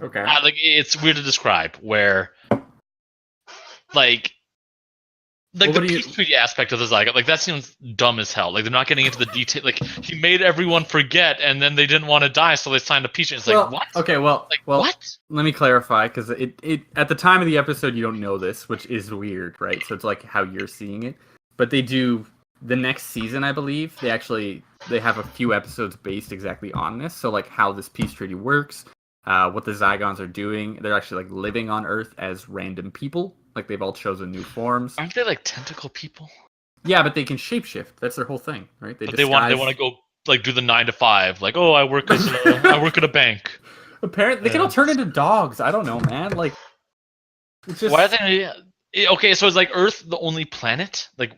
Okay. Like it's weird to describe. Where the peace treaty aspect of the Zygon, like that seems dumb as hell. Like they're not getting into the detail. Like he made everyone forget, and then they didn't want to die, so they signed a peace treaty. It's like what? Okay, well, what? Let me clarify, because it at the time of the episode you don't know this, which is weird, right? So it's like how you're seeing it, but they do the next season, I believe. They have a few episodes based exactly on this. So like how this peace treaty works, what the Zygons are doing. They're actually like living on Earth as random people. Like they've all chosen new forms. Aren't they like tentacle people? Yeah, but they can shapeshift. That's their whole thing, right? They want to go like do the 9 to 5. Like, oh, I work at a bank. Apparently, they can all turn into dogs. I don't know, man. Like, it's just... Why are they? Okay, so is like Earth the only planet? Like,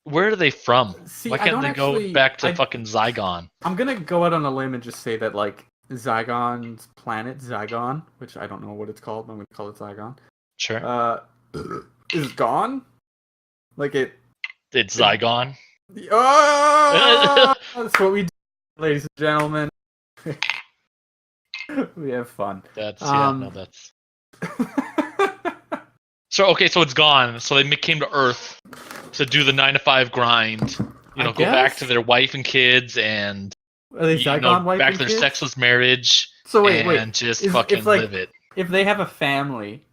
where are they from? See, why can't they go back to fucking Zygon? I'm gonna go out on a limb and just say that like Zygon's planet, Zygon, which I don't know what it's called. I'm gonna call it Zygon. Sure. Is gone. Like it. It's Zygon. Oh! That's what we do, ladies and gentlemen. We have fun. That's. So it's gone. So they came to Earth to do the 9 to 5 grind. Go back to their wife and kids, and are they Zygon wife back and to their kids? Sexless marriage. So wait, and just fucking live it. If they have a family,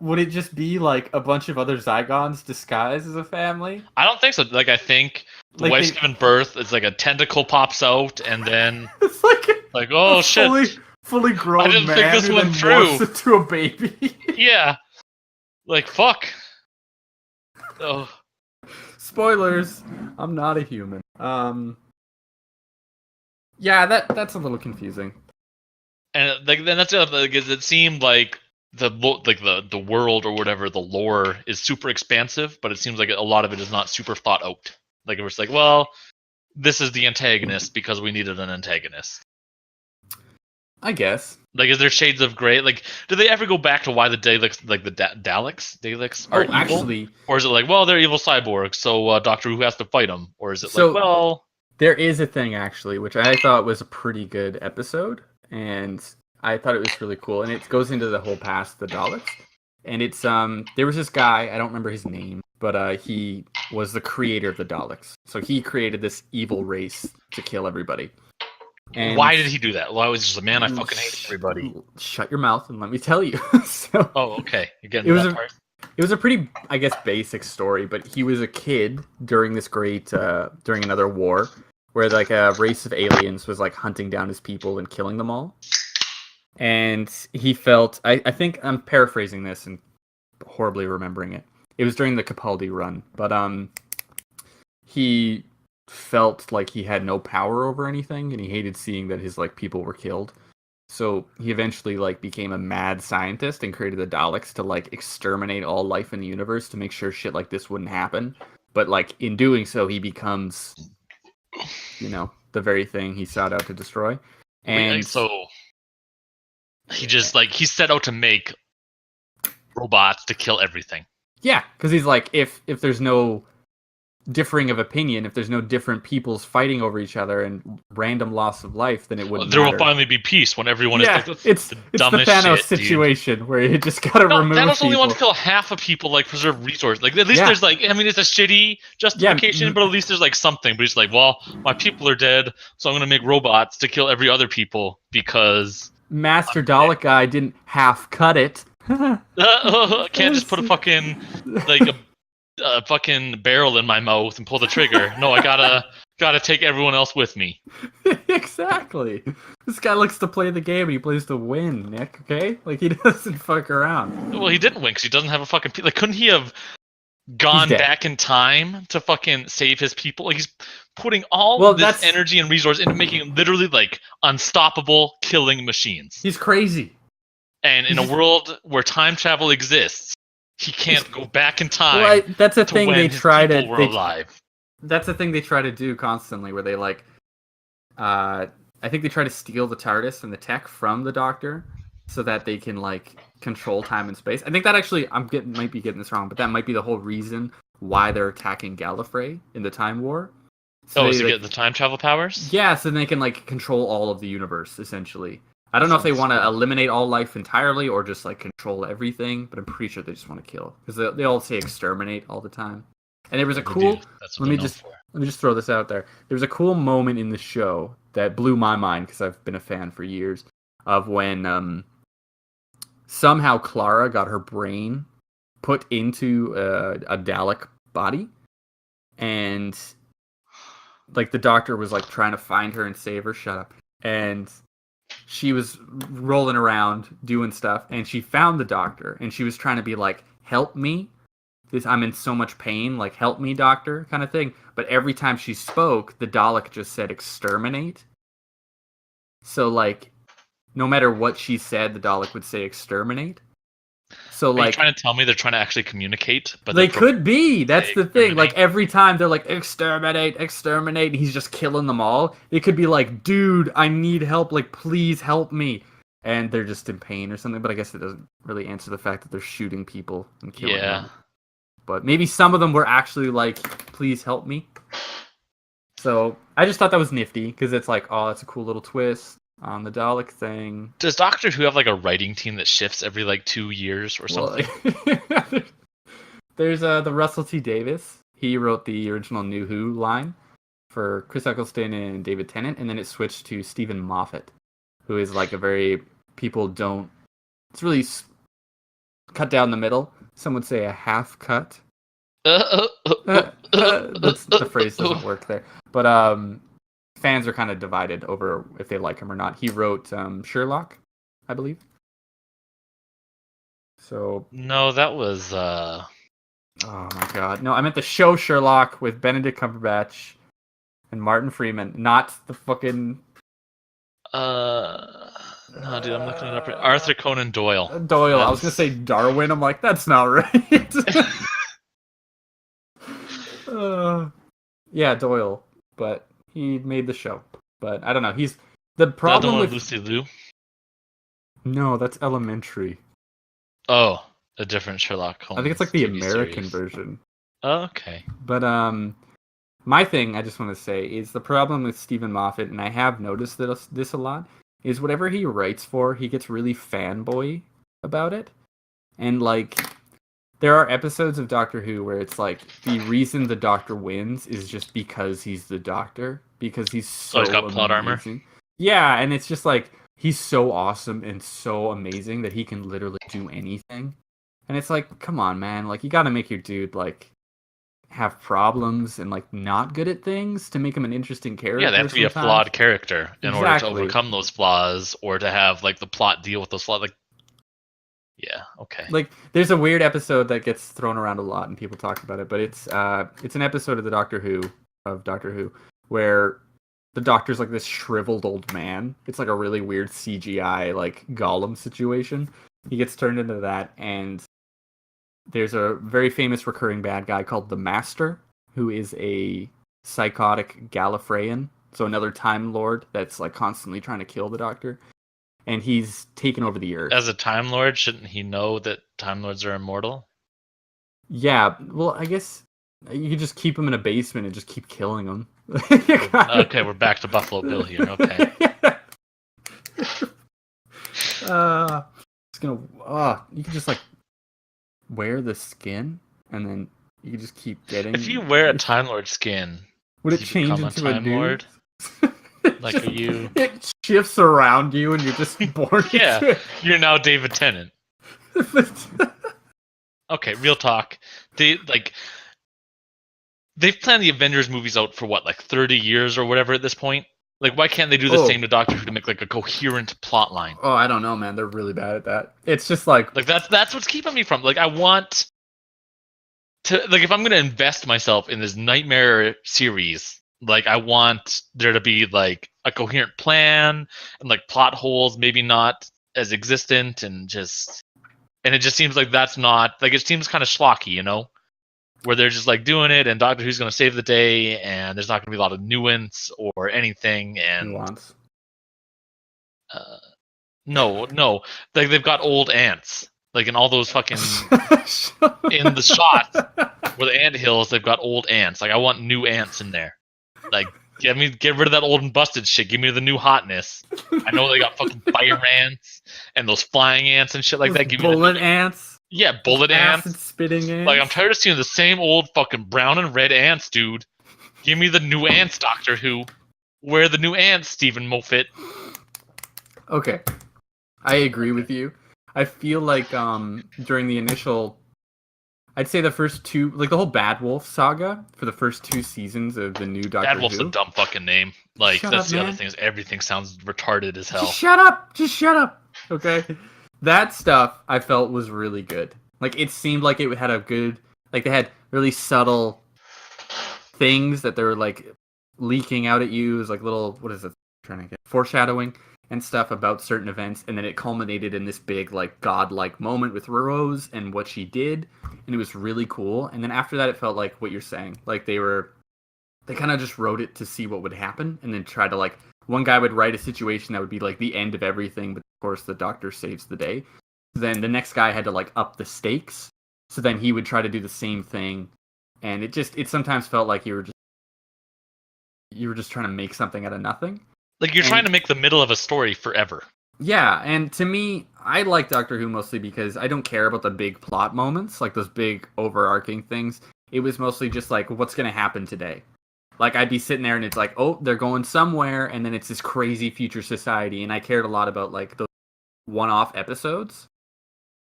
would it just be like a bunch of other Zygons disguised as a family? I don't think so. Like I think the wife's giving birth. It's like a tentacle pops out, and then it's like oh shit, fully grown I didn't man think this who went then through. morphs into a baby. Yeah, like fuck. Oh, spoilers. I'm not a human. Yeah, that's a little confusing. And then that's the other thing, because it seemed like the world or whatever, the lore is super expansive, but it seems like a lot of it is not super thought out. Like it was like, well, this is the antagonist because we needed an antagonist. I guess. Like, is there shades of gray? Like, do they ever go back to why the Daleks, like the Daleks are evil? Actually, or is it like, well, they're evil cyborgs, so Doctor Who has to fight them? Or is it like, well, there is a thing actually, which I thought was a pretty good episode, and I thought it was really cool, and it goes into the whole past of the Daleks. And it's there was this guy, I don't remember his name, but he was the creator of the Daleks. So he created this evil race to kill everybody. And why did he do that? Well, I was just like, man, I fucking hate everybody. Shut your mouth and let me tell you. So, okay. You're getting that part. It was a pretty, I guess, basic story, but he was a kid during this during another war, where like a race of aliens was like hunting down his people and killing them all. And he felt, I think I'm paraphrasing this and horribly remembering it. It was during the Capaldi run, but he felt like he had no power over anything, and he hated seeing that his like people were killed. So he eventually like became a mad scientist and created the Daleks to like exterminate all life in the universe to make sure shit like this wouldn't happen. But like in doing so, he becomes, the very thing he sought out to destroy. And so he just like he set out to make robots to kill everything. Yeah, because he's like, if there's no differing of opinion, if there's no different peoples fighting over each other and random loss of life, then it wouldn't matter. There will finally be peace when everyone is like, it's the Thanos situation, dude, where you just gotta remove Thanos people. only wants to kill half of people, like preserve resources. Like at least there's like, I mean, it's a shitty justification, but at least there's like something. But he's like, well, my people are dead, so I'm gonna make robots to kill every other people because Master Dalek guy didn't half cut it. Can't just put a fucking like a fucking barrel in my mouth and pull the trigger. No, I gotta take everyone else with me. Exactly. This guy likes to play the game and he plays to win, Nick, okay? Like, he doesn't fuck around. Well, he didn't win because he doesn't have a fucking... Like, couldn't he have gone dead. back in time to fucking save his people. Like, he's putting all Well, this that's- energy and resource into making literally like unstoppable killing machines. He's crazy. And in He's a world where time travel exists, he can't go back in time Well, that's a to thing when they his try people to. were alive. That's the thing they try to do constantly, where they like. I think they try to steal the TARDIS and the tech from the Doctor, so that they can like control time and space. I think that actually, might be getting this wrong, but that might be the whole reason why they're attacking Gallifrey in the Time War. So they, to like, get the time travel powers? Yeah, so they can like control all of the universe essentially. I don't know if they Sounds want to cool. eliminate all life entirely or just like control everything, but I'm pretty sure they just want to kill because they all say exterminate all the time. And there was a They cool. do. That's what Let me they're known just for. let me just throw this out there. There was a cool moment in the show that blew my mind because I've been a fan for years of when somehow Clara got her brain put into a Dalek body, and like the Doctor was like trying to find her and save her. Shut up. And she was rolling around doing stuff, and she found the Doctor, and she was trying to be like, "Help me! I'm in so much pain. Like, help me, Doctor," kind of thing. But every time she spoke, the Dalek just said "exterminate." So like, no matter what she said, the Dalek would say "exterminate." So Are you like, trying to tell me they're trying to actually communicate? But they they're could be. That's the thing. Like exterminate? every time they're like "exterminate, exterminate," and he's just killing them all. It could be like, "Dude, I need help. Like, please help me." And they're just in pain or something. But I guess it doesn't really answer the fact that they're shooting people and killing them. But maybe some of them were actually like, "Please help me." So I just thought that was nifty because it's like, oh, that's a cool little twist on the Dalek thing. Does Doctor Who have like a writing team that shifts every like 2 years or something? Well, there's the Russell T Davis. He wrote the original New Who line for Chris Eccleston and David Tennant, and then it switched to Stephen Moffat, who is like a very it's really cut down the middle. Some would say a half cut. The phrase doesn't work there. But fans are kind of divided over if they like him or not. He wrote Sherlock, I believe. So No, that was oh my god. No, I meant the show Sherlock with Benedict Cumberbatch and Martin Freeman, not the fucking no, dude, I'm looking it up. Arthur Conan Doyle. Doyle. I was gonna say Darwin. I'm like, that's not right. Yeah, Doyle. But he made the show. But I don't know. He's the problem with Lucy Liu. No, that's Elementary. Oh, a different Sherlock Holmes. I think it's like the TV American series. version. Oh, okay. But my thing I just want to say is the problem with Stephen Moffat, and I have noticed this a lot, is whatever he writes for, he gets really fanboy about it. And like, there are episodes of Doctor Who where it's like the reason the Doctor wins is just because he's the Doctor, because he's so he's got plot armor. Yeah, and it's just like he's so awesome and so amazing that he can literally do anything. And it's like, come on, man, like you got to make your dude like have problems and like not good at things to make him an interesting character. Yeah, they have to be a sometimes. flawed character in order to Exactly. overcome those flaws, or to have like the plot deal with those flaws. Like, yeah, okay. Like, there's a weird episode that gets thrown around a lot and people talk about it, but it's an episode of Doctor Who where the Doctor's like this shriveled old man. It's like a really weird CGI like Gollum situation. He gets turned into that, and there's a very famous recurring bad guy called the Master, who is a psychotic Gallifreyan, so another Time Lord that's like constantly trying to kill the Doctor. And he's taken over the Earth. As a Time Lord, shouldn't he know that Time Lords are immortal? Yeah, well, I guess you could just keep him in a basement and just keep killing him. Okay, we're back to Buffalo Bill here. Okay. It's gonna. You can just like wear the skin, and then you can just keep getting. If you wear a Time Lord skin, would it you change become into a Time dude? Lord? Like, are you? It shifts around you, and you're just born. Yeah, into you're now David Tennant. it. Okay, real talk. They've planned the Avengers movies out for what, like 30 years or whatever at this point? Like, why can't they do the same to Doctor Who to make like a coherent plot line? Oh, I don't know, man. They're really bad at that. It's just like Like that's what's keeping me from. Like, I want if I'm gonna invest myself in this nightmare series, like I want there to be like a coherent plan and like plot holes maybe not as existent and it just seems like that's not like it seems kind of schlocky, you know, where they're just like doing it and Doctor Who's gonna save the day and there's not gonna be a lot of nuance or anything and Nuance. no, like they've got old ants. Like in all those fucking in the shots where the ant hills, they've got old ants. Like I want new ants in there. Like get rid of that old and busted shit. Give me the new hotness. I know they got fucking fire ants and those flying ants and shit like that. Give me bullet ants. Yeah, bullet ants. Acid spitting ants. Like I'm tired of seeing the same old fucking brown and red ants, dude. Give me the new ants, Doctor Who. Where are the new ants, Stephen Moffat? Okay, I agree with you. I feel like during the initial, I'd say the first two, like the whole Bad Wolf saga for the first 2 seasons of the new Doctor Who. Bad Wolf's a dumb fucking name. Like Shut that's up, the man. other thing is everything sounds retarded as hell. Just shut up! Just shut up! Okay? That stuff I felt was really good. Like it seemed like it had a good, like they had really subtle things that they were like leaking out at you as like little, what is it? I'm trying to get foreshadowing and stuff about certain events, and then it culminated in this big like godlike moment with Rose and what she did, and it was really cool. And then after that it felt like what you're saying, like they kind of just wrote it to see what would happen and then try to like, one guy would write a situation that would be like the end of everything, but of course the Doctor saves the day. Then the next guy had to like up the stakes, so then he would try to do the same thing, and it sometimes felt like you were just trying to make something out of nothing. Like you're trying to make the middle of a story forever. Yeah, and to me, I like Doctor Who mostly because I don't care about the big plot moments, like those big overarching things. It was mostly just like, what's going to happen today? Like, I'd be sitting there and it's like, oh, they're going somewhere, and then it's this crazy future society, and I cared a lot about like those one-off episodes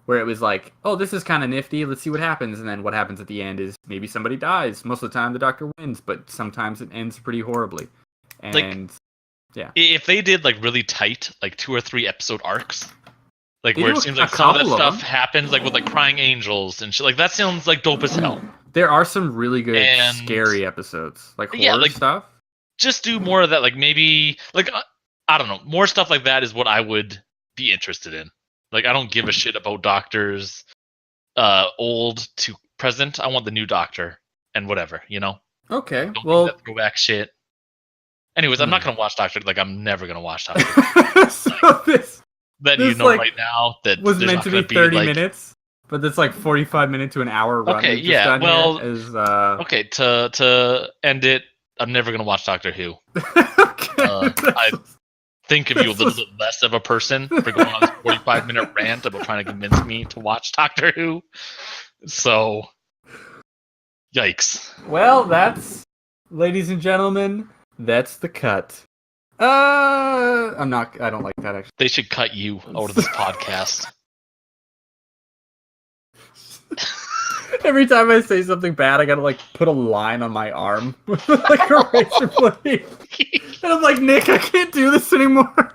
where it was like, oh, this is kind of nifty, let's see what happens, and then what happens at the end is maybe somebody dies. Most of the time the Doctor wins, but sometimes it ends pretty horribly. And... Like, yeah. If they did like really tight, like 2 or 3 episode arcs, like They where do it seems a like some of that couple of stuff them. happens, like with like crying angels and shit, like that sounds like dope as hell. There are some really good And- scary episodes, like horror Yeah, like- stuff. Just do more of that, like maybe, like I don't know, more stuff like that is what I would be interested in. Like I don't give a shit about doctors, old to present. I want the new Doctor and whatever, you know. Okay, Don't well, do that throwback shit. Anyways, I'm not gonna watch Doctor. Like I'm never gonna watch Doctor. so this That This, you know like, right now that was there's meant not to gonna be 30 like, minutes, but it's like 45 minute to an hour run. Okay, we've just yeah, done well, here is, Okay, to end it, I'm never gonna watch Doctor Who. okay. I think of you a little bit less of a person for going on this 45-minute rant about trying to convince me to watch Doctor Who. So, yikes. Well, that's, ladies and gentlemen, that's the cut. I don't like that actually. They should cut you out of this podcast. Every time I say something bad, I gotta like put a line on my arm with like a razor blade. And I'm like, Nick, I can't do this anymore.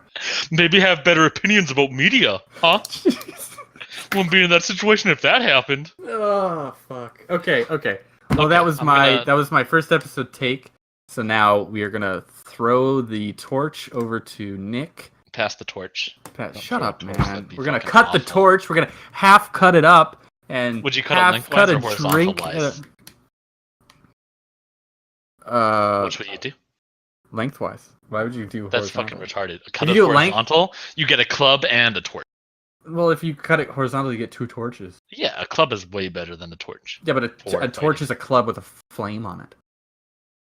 Maybe have better opinions about media, huh? Wouldn't be in that situation if that happened. Oh fuck. Okay. Well, Okay, that was I'm gonna- my first episode take. So now we are gonna throw the torch over to Nick. Pass the torch. Pat, Don't shut throw up, a torch, man. that'd be We're gonna fucking cut the awful. torch. We're gonna half cut it up and Would you cut it half lengthwise cut or a drink. horizontal-wise? Which would you do? Lengthwise. Why would you do That's horizontal? fucking retarded. Cut you it do it length- horizontal, you get a club and a torch. Well, if you cut it horizontal, you get 2 torches. Yeah, a club is way better than a torch. Yeah, but a Or torch fighting. is a club with a flame on it.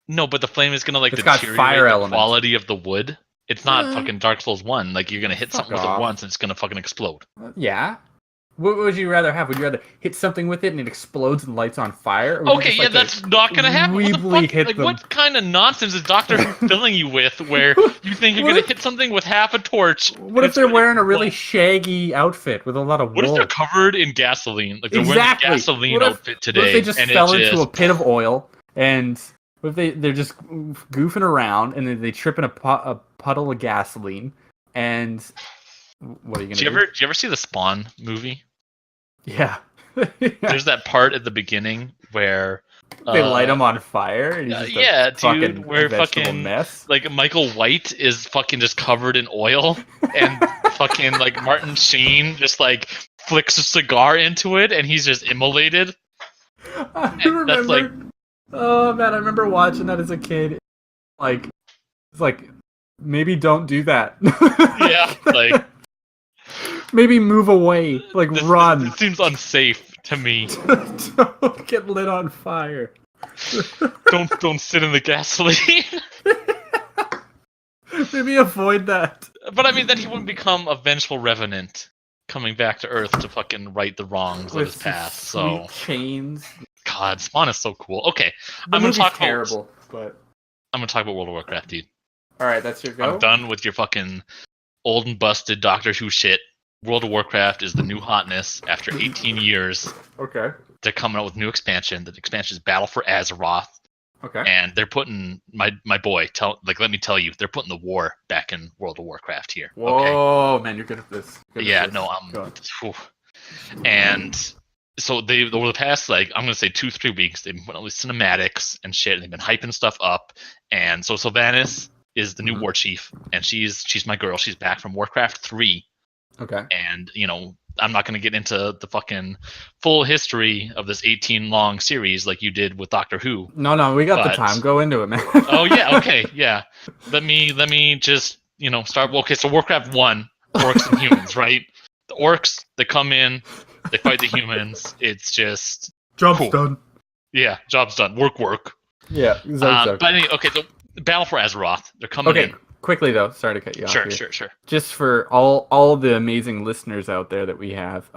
No, but the flame is gonna like It's got deteriorate fire the element. quality of the wood. It's not Eh. fucking Dark Souls 1. Like you're gonna hit Fuck something with off. it once and it's gonna fucking explode. Yeah. What would you rather have? Would you rather hit something with it and it explodes and lights on fire? Or would you Okay, just yeah, like to that's not gonna happen. What the weebly fuck? hit Like, them? what kind of nonsense is Doctor Who filling you with where you think you're What gonna if- hit something with half a torch? What and if it's they're gonna wearing a really explode? shaggy outfit with a lot of What if wool? they're covered in gasoline? Like they're Exactly. wearing a gasoline What if- outfit What today, if they just and fell it into a just pit of oil and what if they're just goofing around and then they trip in a puddle of gasoline and what are you gonna Do you ever see the Spawn movie? Yeah. Yeah. There's that part at the beginning where They light him on fire, and he's just yeah, a dude, fucking where vegetable fucking mess. like Michael White is fucking just covered in oil, and fucking like Martin Sheen just like flicks a cigar into it, and he's just immolated. I And that's like, remember. Oh man, I remember watching that as a kid. Like, it's like maybe don't do that. yeah, like maybe move away. Like run. This seems unsafe to me. Don't get lit on fire. Don't sit in the gasoline. Maybe avoid that. But I mean, then he wouldn't become a vengeful revenant coming back to Earth to fucking right the wrongs of his past. So chains. God, Spawn is so cool. Okay, The I'm gonna movie's talk terrible, but I'm gonna talk about World of Warcraft, dude. all right, that's your go. I'm done with your fucking old and busted Doctor Who shit. World of Warcraft is the new hotness after 18 years. Okay. They're coming out with new expansion. The expansion is Battle for Azeroth. Okay. And they're putting my boy, let me tell you, they're putting the war back in World of Warcraft here. Whoa, man, you're good at this. Yeah, no, and so they over the past I'm gonna say 2-3 weeks, they've been putting all these cinematics and shit, and they've been hyping stuff up. And so Sylvanas is the new war chief, and she's my girl. She's back from Warcraft 3. Okay. And I'm not going to get into the fucking full history of this 18 long series like you did with Doctor Who. No, we got the time. Go into it, man. Oh yeah, okay, yeah. Let me just start. Okay, so Warcraft 1, orcs and humans, right? The orcs, they come in, they fight the humans. It's just Job's cool. done. Yeah, job's done. Work. Yeah, exactly. But anyway, okay, so Battle for Azeroth, they're coming in. Quickly though, sorry to cut you off. Sure. Just for all the amazing listeners out there that we have,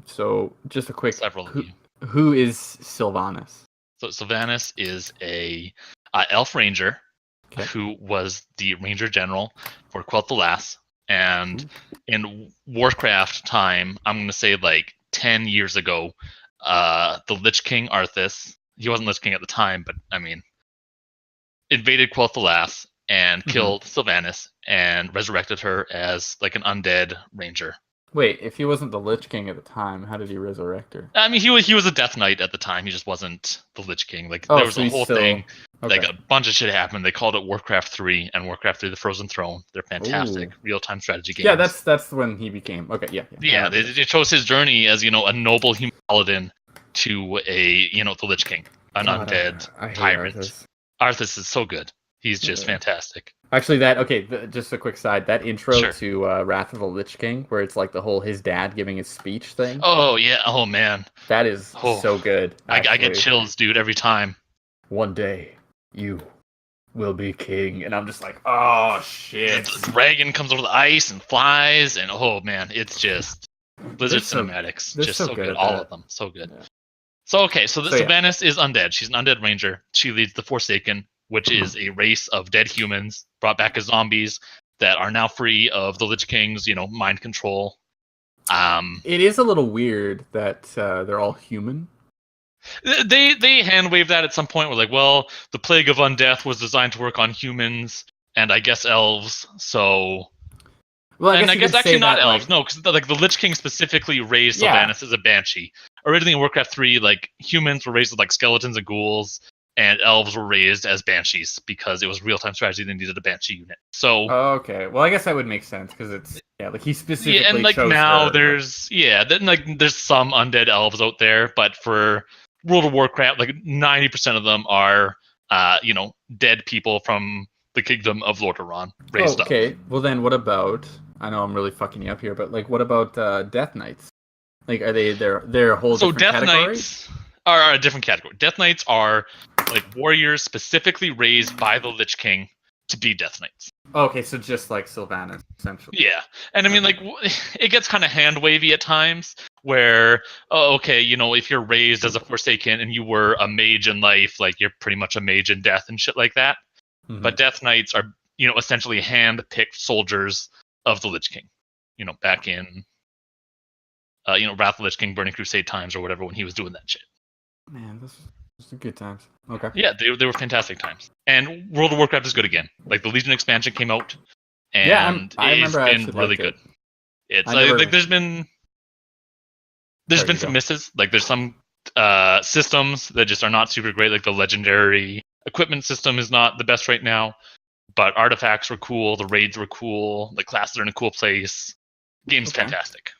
so just a quick. Several of you. Who is Sylvanas? So Sylvanas is a elf ranger who was the ranger general for Quel'Thalas, and in Warcraft time, I'm gonna say 10 years ago, the Lich King Arthas, he wasn't Lich King at the time, but I mean, invaded Quel'Thalas and killed Sylvanas and resurrected her as an undead ranger. Wait, if he wasn't the Lich King at the time, how did he resurrect her? I mean, he was a Death Knight at the time. He just wasn't the Lich King. There was a whole thing. Okay. A bunch of shit happened. They called it Warcraft 3 and Warcraft 3: The Frozen Throne. They're fantastic real-time strategy games. Yeah, that's when he became. Okay, yeah. Yeah, it shows his journey as a noble human paladin to the Lich King, an undead tyrant. Arthas is so good. He's just fantastic. Actually, just a quick side. That intro to Wrath of the Lich King, where it's the whole his dad giving his speech thing. Oh, yeah. Oh, man. That is so good. I get chills, dude, every time. One day, you will be king. And I'm just like, oh, shit. The dragon comes over the ice and flies, and oh, man, it's just... Blizzard cinematics. Just so good. All of them. So good. Yeah. So Sylvanas is undead. She's an undead ranger. She leads the Forsaken, which is a race of dead humans brought back as zombies that are now free of the Lich King's, mind control. It is a little weird that they're all human. They hand-waved that at some point. We're well, the Plague of Undeath was designed to work on humans and I guess elves, so... Well, I guess actually not elves. No, because the Lich King specifically raised Sylvanas as a banshee. Originally in Warcraft 3, humans were raised with skeletons and ghouls, and elves were raised as banshees because it was real-time strategy. They needed a banshee unit. So okay, well I guess that would make sense because it's he specifically and chose now her, there's there's some undead elves out there, but for World of Warcraft 90% of them are dead people from the kingdom of Lordaeron raised up. Okay, well then what about? I know I'm really fucking you up here, but what about Death Knights? Are they're a whole different category? Death Knights are a different category. Death Knights are warriors specifically raised by the Lich King to be Death Knights. Okay, so just like Sylvanas, essentially. Yeah, and I mean, it gets kind of hand-wavy at times, where, if you're raised as a Forsaken and you were a mage in life, you're pretty much a mage in death and shit like that. Mm-hmm. But Death Knights are, essentially hand-picked soldiers of the Lich King. Back in, Wrath of the Lich King, Burning Crusade times or whatever, when he was doing that shit. Man, this is good times. Okay. Yeah, they were fantastic times. And World of Warcraft is good again. The Legion expansion came out, and I remember it's been really good. It's there's been There's been some misses. Like there's some systems that just are not super great. Like the legendary equipment system is not the best right now. But artifacts were cool. The raids were cool. The classes are in a cool place. Game's fantastic.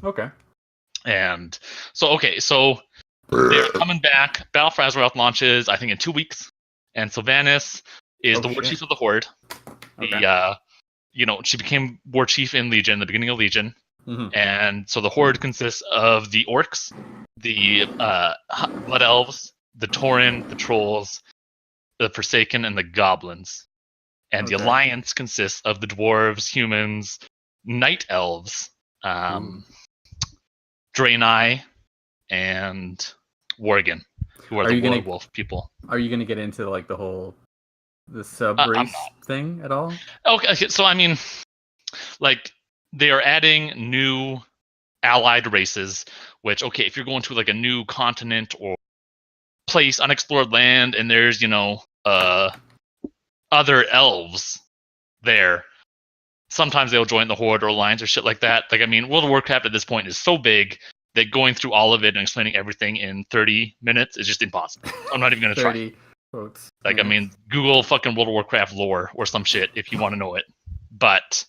Okay. And so they're coming back. Battle for Azeroth launches, I think, in 2 weeks. And Sylvanas is the war chief of the Horde. Okay. She became war chief in Legion, the beginning of Legion. Mm-hmm. And so the Horde consists of the orcs, the blood elves, the Tauren, the trolls, the Forsaken, and the goblins. And the Alliance consists of the dwarves, humans, night elves, Draenei, and Worgen, who are the werewolf people. Are you gonna get into like the sub race thing at all? Okay, so I mean, like they are adding new allied races. Which if you're going to like a new continent or place, unexplored land, and there's other elves there, sometimes they'll join the Horde or Alliance or shit like that. Like, I mean, World of Warcraft at this point is so big that going through all of it and explaining everything in 30 minutes is just impossible. I'm not even going to try. Quotes. Like, I mean, Google fucking World of Warcraft lore or some shit if you want to know it. But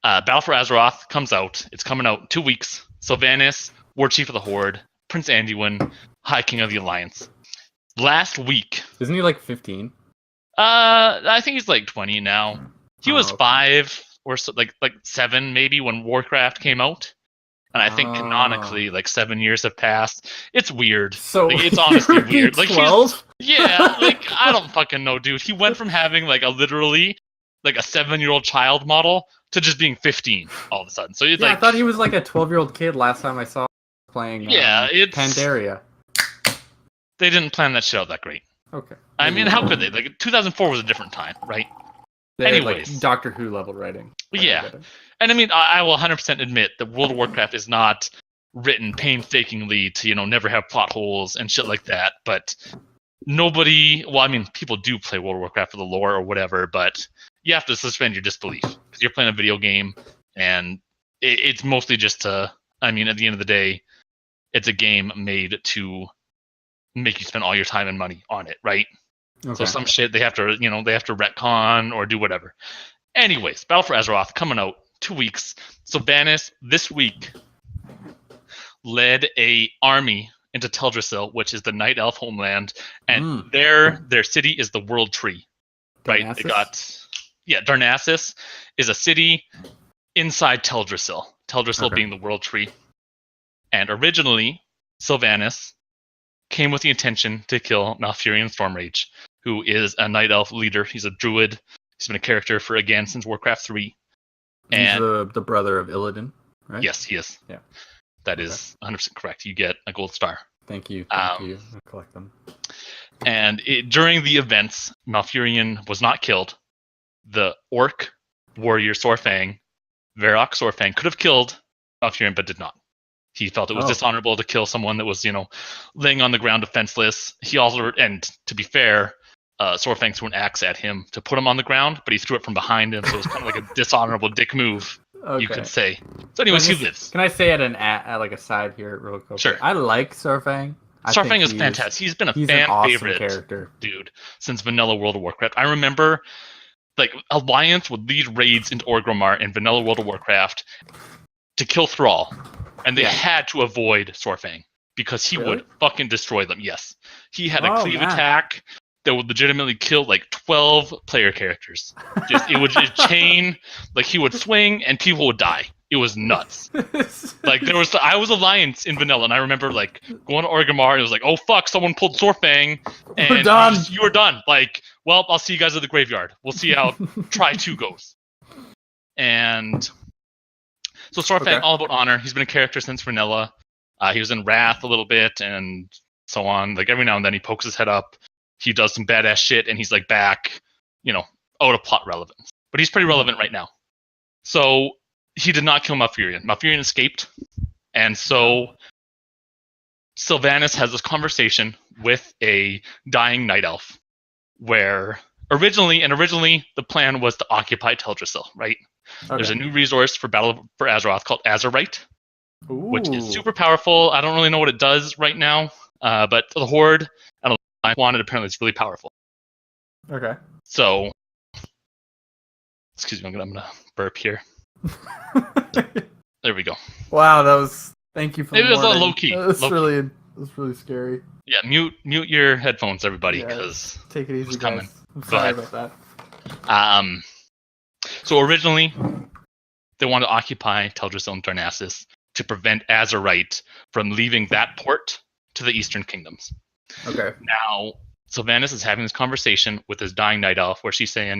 Battle for Azeroth comes out. It's coming out in 2 weeks. Sylvanas, War Chief of the Horde, Prince Anduin, High King of the Alliance. Last week... Isn't he like 15? I think he's like 20 now. He was 5 or so, like 7 maybe when Warcraft came out, and I think canonically like 7 years have passed. It's weird. So it's honestly weird. Like 12? Like I don't fucking know, dude. He went from having like a 7-year-old child model to just being 15 all of a sudden. So it's I thought he was like a 12-year-old kid last time I saw him playing. It's Pandaria. They didn't plan that shit out that great. Okay. I mean, how could they? Like 2004 was a different time, right? Anyways, like Doctor Who level writing. Yeah, and I mean, I will 100% admit that World of Warcraft is not written painstakingly to never have plot holes and shit like that. But nobody, well, I mean, people do play World of Warcraft for the lore or whatever, but you have to suspend your disbelief because you're playing a video game, and it's mostly just to. I mean, at the end of the day, it's a game made to make you spend all your time and money on it, right? Okay. So some shit they have to retcon or do whatever. Anyways, Battle for Azeroth coming out 2 weeks. Sylvanas this week led a army into Teldrassil, which is the Night Elf homeland, and their city is the World Tree. Right? Darnassus? They got Darnassus is a city inside Teldrassil. Teldrassil being the World Tree. And originally, Sylvanas came with the intention to kill Malfurion Stormrage, who is a Night Elf leader. He's a druid. He's been a character since Warcraft 3. And he's the brother of Illidan, right? Yes, he is. Yeah. That is 100% correct. You get a gold star. Thank you. I'll collect them. And during the events, Malfurion was not killed. The orc warrior Sorfang, Varrock Sorfang, could have killed Malfurion, but did not. He felt it was dishonorable to kill someone that was, laying on the ground defenseless. He also, and to be fair, Sorfang threw an axe at him to put him on the ground, but he threw it from behind him, so it was kind of like a dishonorable dick move, you could say. So anyways, he lives. Can I say at a side here real quick? Sure. I like Sorfang. Sorfang is fantastic. He's been a fan favorite character, dude, since vanilla World of Warcraft. I remember, Alliance would lead raids into Orgrimmar in vanilla World of Warcraft to kill Thrall. And they had to avoid Sorfang because he would fucking destroy them. Yes. He had a cleave attack that would legitimately kill 12 player characters. It would just chain, he would swing and people would die. It was nuts. I was Alliance in vanilla, and I remember going to Orgrimmar and it was oh fuck, someone pulled Sorfang and we're done. You were done. Well, I'll see you guys at the graveyard. We'll see how try 2 goes. And so Sorfang, all about honor. He's been a character since vanilla. He was in Wrath a little bit and so on. Every now and then he pokes his head up. He does some badass shit and he's back, out of plot relevance. But he's pretty relevant right now. So he did not kill Malfurion. Malfurion escaped. And so Sylvanas has this conversation with a dying Night Elf where originally the plan was to occupy Teldrassil, right? Okay. There's a new resource for Battle for Azeroth called Azerite, which is Ooh. super powerful. I don't really know what it does right now, but the Horde, I don't know, I want it. Apparently, it's really powerful. Okay. So, excuse me, I'm gonna burp here. There we go. Wow, that was. Thank you for. It was a warning. low key. That was really scary. Yeah, mute your headphones, everybody, Yeah, because take it easy, was guys. coming. I'm sorry But- about that. So originally, they wanted to occupy Teldrassil and Darnassus to prevent Azeroth from leaving that port to the Eastern Kingdoms. Okay. Now, Sylvanas is having this conversation with his dying night elf, where she's saying,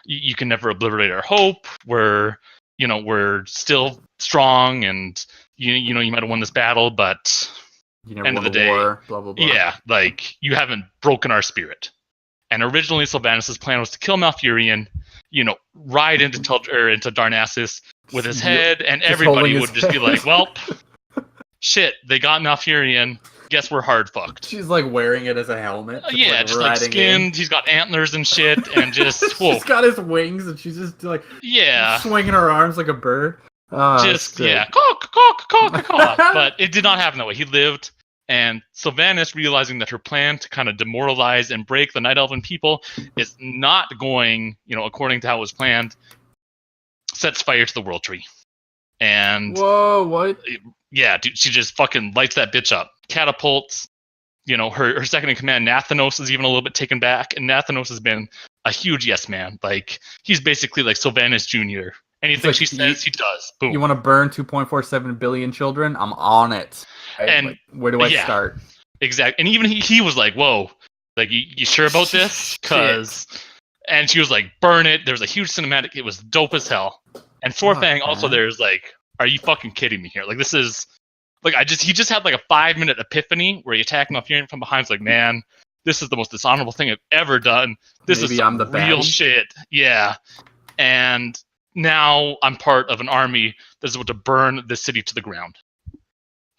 you can never obliterate our hope. We're still strong, and you might have won this battle, but You never end of won the a day, war. Blah blah blah. yeah, like you haven't broken our spirit. And originally, Sylvanas' plan was to kill Malfurion, ride into into Darnassus with his head, and Just everybody holding would his just be head. like, "Well, shit, they got Malfurion. Guess we're hard fucked." She's like wearing it as a helmet. Just like riding skinned. in. He's got antlers and shit, and just whoa, She's got his wings, and she's just like yeah, swinging her arms like a bird. Oh, just yeah, caw. But it did not happen that way. He lived. And Sylvanas, realizing that her plan to kind of demoralize and break the Night Elven people is not going, according to how it was planned, sets fire to the World Tree. And whoa, what? yeah, dude, she just fucking lights that bitch up. Catapults. Her second in command, Nathanos, is even a little bit taken back. And Nathanos has been a huge yes man. Like, he's basically like Sylvanas Jr. Anything like, she says, he does. Boom. You want to burn 2.47 billion children? I'm on it. And like, where do I start? Exactly. And even he was like, whoa, like, you sure about this? And she was like, burn it. There's a huge cinematic. It was dope as hell. And Sorfang also there's like, are you fucking kidding me here? Like, this is, like, he just had like a 5-minute epiphany where he attacked Malfurion from behind. It's like, man, this is the most dishonorable thing I've ever done. This Maybe is some I'm the real baddie. shit. Yeah. And now I'm part of an army that's about to burn the city to the ground.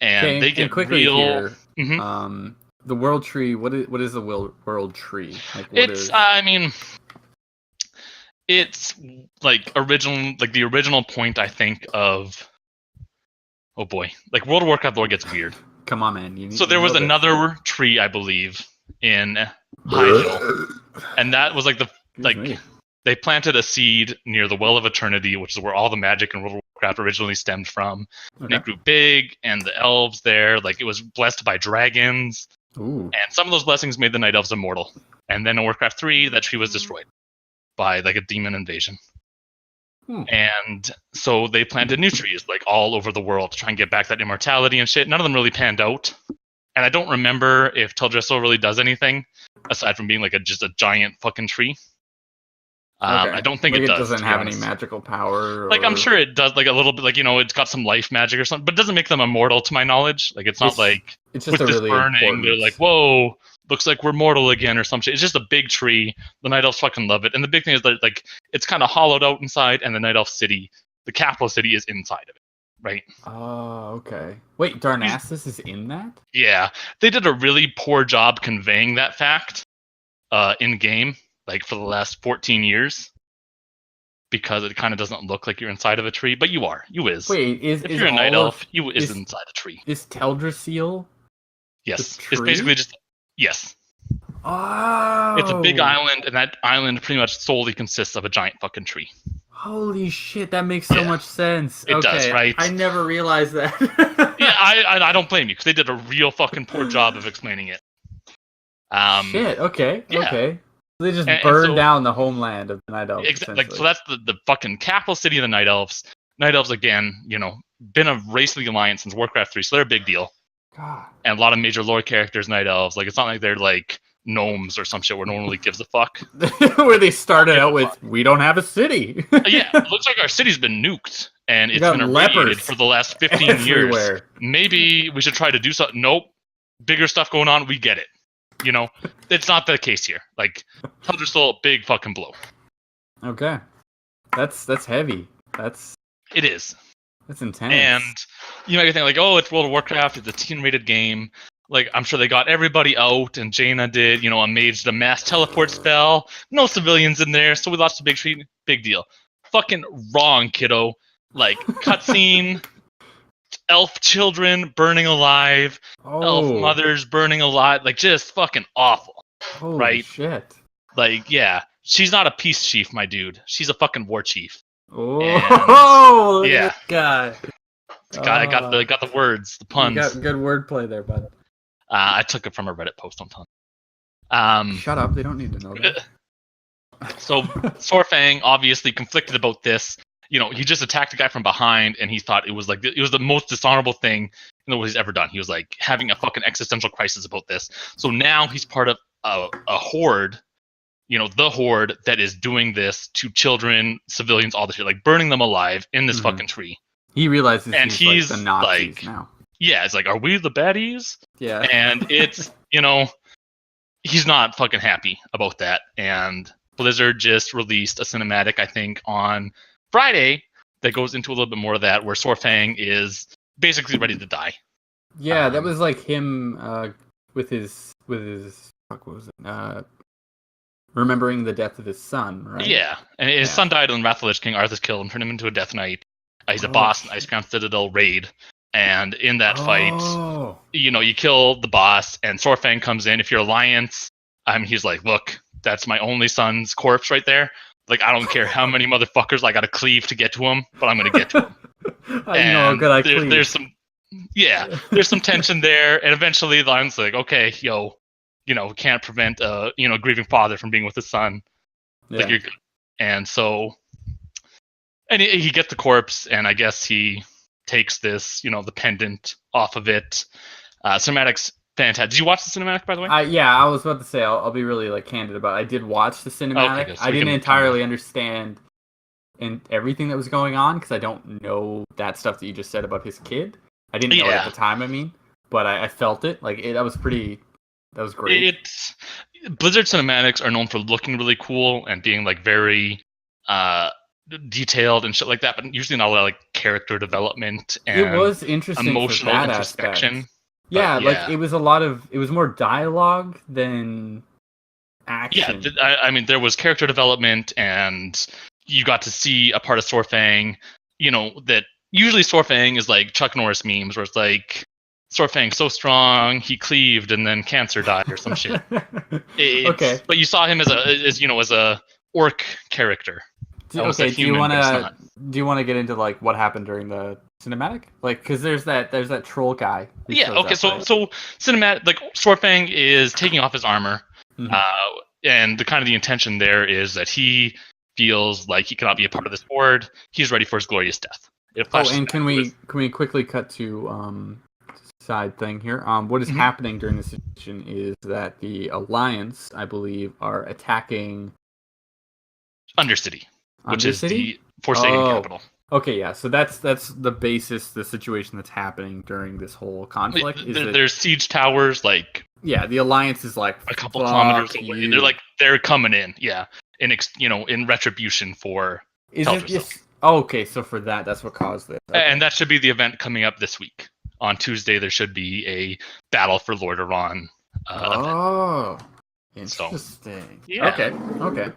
And they get quickly real. here. Mhm. The World Tree. What is the World Tree? Like, It's like the original point, I think, of, oh boy, like World of Warcraft lore gets weird. Come on, man. So there was another tree, I believe, in Hyjal, and that was they planted a seed near the Well of Eternity, which is where all the magic in World of Warcraft originally stemmed from. Okay. And it grew big, and the elves there, like, it was blessed by dragons. Ooh. And some of those blessings made the Night Elves immortal. And then in Warcraft 3, that tree was destroyed by like a demon invasion. And so they planted new trees like all over the world to try and get back that immortality and shit. None of them really panned out. And I don't remember if Teldrassil really does anything aside from being like just a giant fucking tree. Okay. I don't think like it does. doesn't have any magical power. Like, I'm sure it does, like a little bit, like, it's got some life magic or something, but it doesn't make them immortal to my knowledge. Like, it's not like it's just with a this really burning, important... they're like, whoa, looks like we're mortal again or some shit. It's just a big tree. The Night Elves fucking love it. And the big thing is that, like, it's kind of hollowed out inside, and the Night Elf city, the capital city, is inside of it, right? Oh, okay. Wait, Darnassus is in that? Yeah. They did a really poor job conveying that fact in-game, like, for the last 14 years. Because it kind of doesn't look like you're inside of a tree, but you are. You is. Wait, if you're a Night Elf, you is inside a tree. Is Teldrassil? Yes. It's basically just... Yes. Oh! It's a big island, and that island pretty much solely consists of a giant fucking tree. Holy shit, that makes so much sense. It does, right? I never realized that. Yeah, I don't blame you, because they did a real fucking poor job of explaining it. Shit, okay, yeah. okay. So they just burned down the homeland of the Night Elves. Like, so that's the fucking capital city of the Night Elves. Night Elves, again, been a race of the Alliance since Warcraft 3, so they're a big deal. God. And a lot of major lore characters, Night Elves. Like, it's not like they're like gnomes or some shit where no one really gives a fuck. Where they started out with, we don't have a city. Yeah, it looks like our city's been nuked, and it's been irradiated for the last 15 years. Maybe we should try to do something. Nope. Bigger stuff going on, we get it. It's not the case here. Like, Teldrassil, big fucking blow. Okay. That's heavy. It is. That's intense. And you might be thinking, like, oh, it's World of Warcraft, it's a teen-rated game. Like, I'm sure they got everybody out, and Jaina did, a mage the mass teleport spell. No civilians in there, so we lost a big tree. Big deal. Fucking wrong, kiddo. Like, cutscene, elf children burning alive, elf mothers burning alive, like just fucking awful. Holy right? shit. Like, yeah, she's not a peace chief, my dude. She's a fucking war chief. Oh, look yeah, at this guy. I got the words, the puns. You got good wordplay there, bud. I took it from a Reddit post on ton. Shut up, they don't need to know that. So Sorfang obviously conflicted about this. He just attacked a guy from behind, and he thought it was the most dishonorable thing what he's ever done. He was like having a fucking existential crisis about this. So now he's part of a horde, the horde that is doing this to children, civilians, all this shit, like burning them alive in this fucking tree. He realizes and he's like the Nazis now. Yeah, it's like, are we the baddies? Yeah. And it's, he's not fucking happy about that. And Blizzard just released a cinematic, I think, on Friday that goes into a little bit more of that, where Sorfang is basically ready to die. Yeah, that was like him with his fuck, what was it? Remembering the death of his son, right? Yeah, and his son died on Wrath of the Lich King. Arthas killed him, turned him into a Death Knight. He's a boss in Icecrown Citadel raid, and in that fight, you kill the boss, and Sorfang comes in. If you're Alliance, he's like, look, that's my only son's corpse right there. Like, I don't care how many motherfuckers I gotta cleave to get to him, but I'm gonna get to him. There's some tension there, and eventually the Lion's like, okay, can't prevent a grieving father from being with his son. Yeah. Like, you're good. And so, and he gets the corpse, and I guess he takes this, the pendant off of it. Cinematics fantastic. Did you watch the cinematic, by the way? Yeah, I was about to say, I'll be really candid about it. I did watch the cinematic. Okay, so I didn't entirely understand everything that was going on, because I don't know that stuff that you just said about his kid. I didn't know it at the time, but I felt it. Like, that was great. Blizzard cinematics are known for looking really cool and being like very detailed and shit like that, but usually not a lot of like character development and it was interesting emotional for that introspection. Aspect. Yeah, like it was more dialogue than action. Yeah, I mean, there was character development, and you got to see a part of Sorfang, that usually Sorfang is like Chuck Norris memes, where it's like, Sorfang's so strong, he cleaved and then cancer died or some shit. Okay. But you saw him as a orc character. Do you want to get into like what happened during the cinematic? Like, because there's that troll guy. Yeah. Okay. So cinematic, like, Sorfang is taking off his armor, and the intention there is that he feels like he cannot be a part of this horde. He's ready for his glorious death. And can we quickly cut to side thing here? What is happening during this situation is that the Alliance, I believe, are attacking Undercity. Which is the Forsaken capital. Okay, yeah. So that's the basis, the situation that's happening during this whole conflict. There's siege towers, like, yeah. The Alliance is like a couple kilometers away. They're coming in, yeah, in retribution for. Okay, so for that's what caused this. Okay. And that should be the event coming up this week. On Tuesday, there should be a battle for Lordaeron. Interesting. So, yeah. Okay.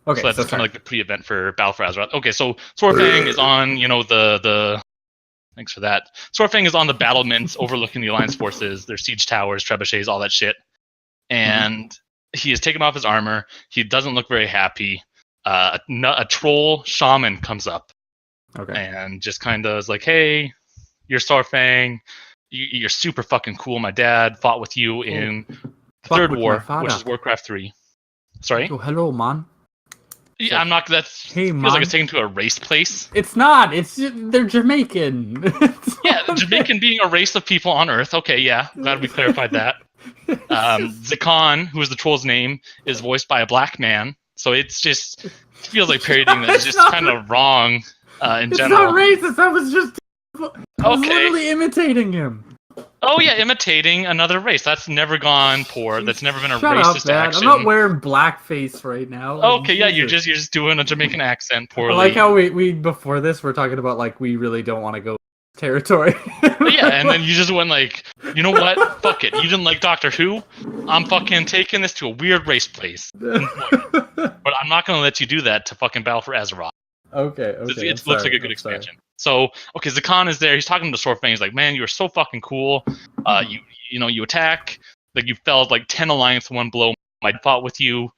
So that's kind of like the pre-event for Battle for Azeroth. Okay, so Sorfang is on, the thanks for that. Sorfang is on the battlements overlooking the Alliance forces, their siege towers, trebuchets, all that shit. And he has taken off his armor. He doesn't look very happy. A troll shaman comes up. Okay. And just kind of is like, hey, you're Sorfang. You're super fucking cool. My dad fought with you in the Third War, which is Warcraft 3. Sorry? Oh, hello, man. Yeah, I'm not. Feels like it's taken to a race place. It's not. They're Jamaican. Jamaican being a race of people on Earth. Okay, yeah, glad we clarified that. Zakon, who is the troll's name, is voiced by a black man. So it feels like parodying that is just kind of wrong in general. It's not racist. I was literally imitating him. Oh yeah, imitating another race. That's never gone poor. That's never been a racist action. I'm not wearing blackface right now. Okay, yeah, you're just doing a Jamaican accent poorly. I like how we before this we're talking about like we really don't want to go territory. Yeah, and then you just went like, you know what? Fuck it. You didn't like Doctor Who? I'm fucking taking this to a weird race place. But I'm not gonna let you do that to fucking Battle for Azeroth. Okay. It looks like a good expansion. So, okay, Zakan is there. He's talking to Swordfang. He's like, man, you are so fucking cool. You attack. Like, you felled like 10 alliance in one blow. I fought with you.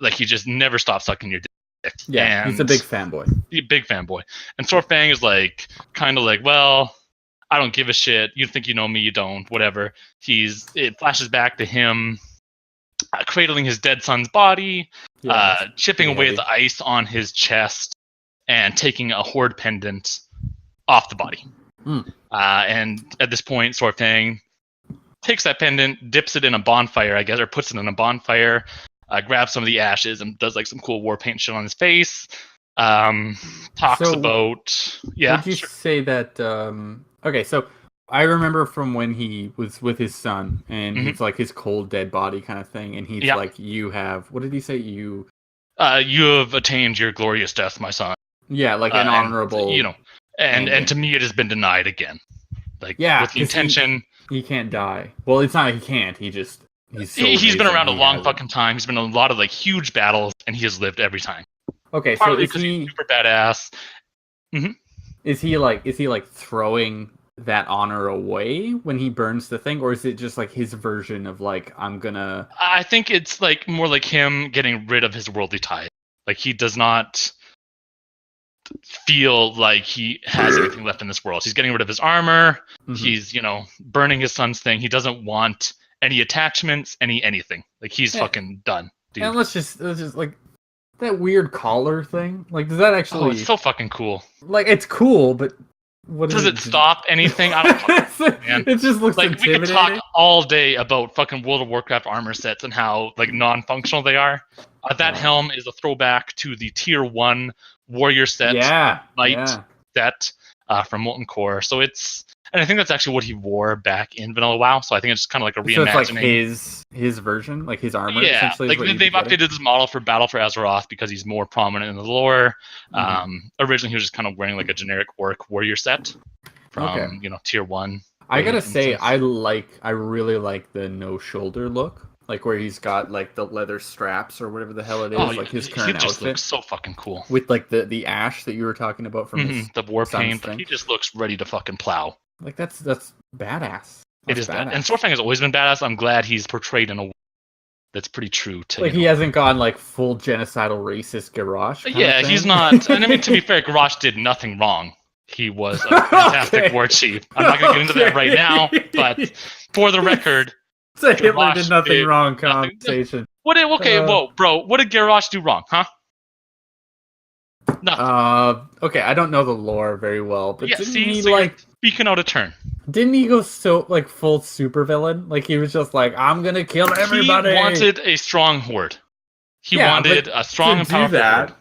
Like, you just never stop sucking your dick. Yeah, and he's a big fanboy. Big fanboy. And Swordfang is like, kind of like, well, I don't give a shit. You think you know me, you don't. Whatever. It flashes back to him cradling his dead son's body, chipping away at the ice on his chest, and taking a horde pendant off the body. And at this point, Swordfang takes that pendant, dips it in a bonfire, I guess, or puts it in a bonfire, grabs some of the ashes, and does like some cool war paint shit on his face. Talks about... Yeah. Would you say that... okay, so I remember from when he was with his son, and it's like his cold, dead body kind of thing, and he's like, you have... What did he say? You have attained your glorious death, my son. Yeah, like an honorable... And to me, it has been denied again. Like, with the intention... He can't die. Well, it's not like he can't. He's been around a long fucking time. He's been in a lot of like huge battles, and he has lived every time. Okay, partly so because he's super badass. Is he like throwing that honor away when he burns the thing, or is it just like his version of like, I'm gonna... I think it's like more like him getting rid of his worldly ties. Like, he does not feel like he has anything left in this world. He's getting rid of his armor. He's, burning his son's thing. He doesn't want any attachments, anything. Like, he's fucking done, dude. And let's just like that weird collar thing. Like, does that actually... Oh, it's so fucking cool. Like, it's cool, but what does it stop anything? I don't fucking know, man. It just looks like intimidating. We could talk all day about fucking World of Warcraft armor sets and how like non-functional they are. That helm is a throwback to the tier 1 warrior set, set from Molten Core. So and I think that's actually what he wore back in Vanilla WoW. So I think it's just kind of like a reimagining. So it's like his version, like his armor. Yeah, essentially, like they've updated this model for Battle for Azeroth because he's more prominent in the lore. Originally, he was just kind of wearing like a generic orc warrior set from tier 1. I gotta say, I really like the no shoulder look. Like, where he's got like the leather straps or whatever the hell it is, like his current outfit. He just outfit. looks so fucking cool. With like the ash that you were talking about from the war paint, but he just looks ready to fucking plow. Like, that's badass. It is badass. And Swordfang has always been badass. I'm glad he's portrayed in a way that's pretty true to like, he hasn't gone like full genocidal racist Garrosh. Yeah, he's not. And I mean, to be fair, Garrosh did nothing wrong. He was a fantastic war chief. I'm not gonna get into that right now, but for the record, it's a Hitler did nothing wrong conversation. What did Garrosh do wrong, huh? Nothing. Okay, I don't know the lore very well, but didn't he like speaking out of turn? Didn't he go so like full supervillain? Like, he was just like, I'm gonna kill everybody. He wanted a strong horde. He wanted a strong and powerful horde.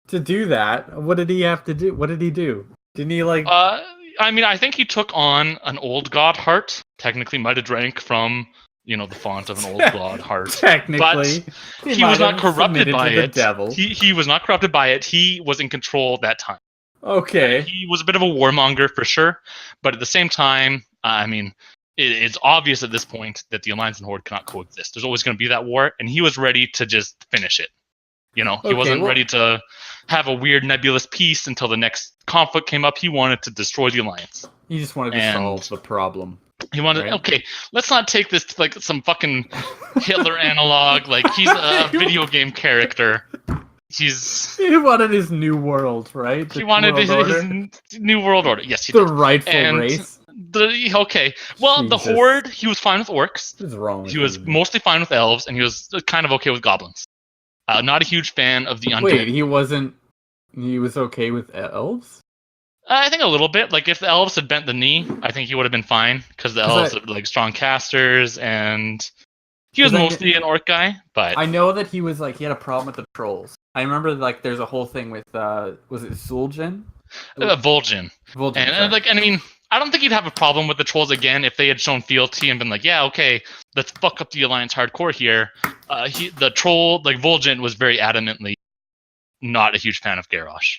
To do that, what did he have to do? What did he do? Didn't he like... I mean, I think he took on an old god heart. Technically might have drank from, the font of an old god heart. Technically. But he was not corrupted by it. He was not corrupted by it. He was in control at that time. Okay. He was a bit of a warmonger for sure. But at the same time, I mean, it's obvious at this point that the Alliance and Horde cannot coexist. There's always going to be that war, and he was ready to just finish it. He wasn't ready to have a weird nebulous peace until the next conflict came up. He wanted to destroy the Alliance. He just wanted to solve the problem. He wanted, okay, let's not take this to like some fucking Hitler analog. Like, he's a video game character. He wanted his new world, right? He wanted his new world order. Yes, he did. The rightful race. The Horde, he was fine with orcs. What's wrong with He was mostly fine with elves, and he was kind of okay with goblins. Not a huge fan of the undead. Wait, he was okay with elves? I think a little bit. Like, if the elves had bent the knee, I think he would have been fine, because the elves are like strong casters, and he was mostly an orc guy. But I know that he was like, he had a problem with the trolls. I remember like there's a whole thing with was it Zul'jin? Vol'jin. And sorry. I mean, I don't think he'd have a problem with the trolls again if they had shown fealty and been like, yeah, okay, let's fuck up the Alliance hardcore here. The troll, like Vol'jin, was very adamantly not a huge fan of Garrosh.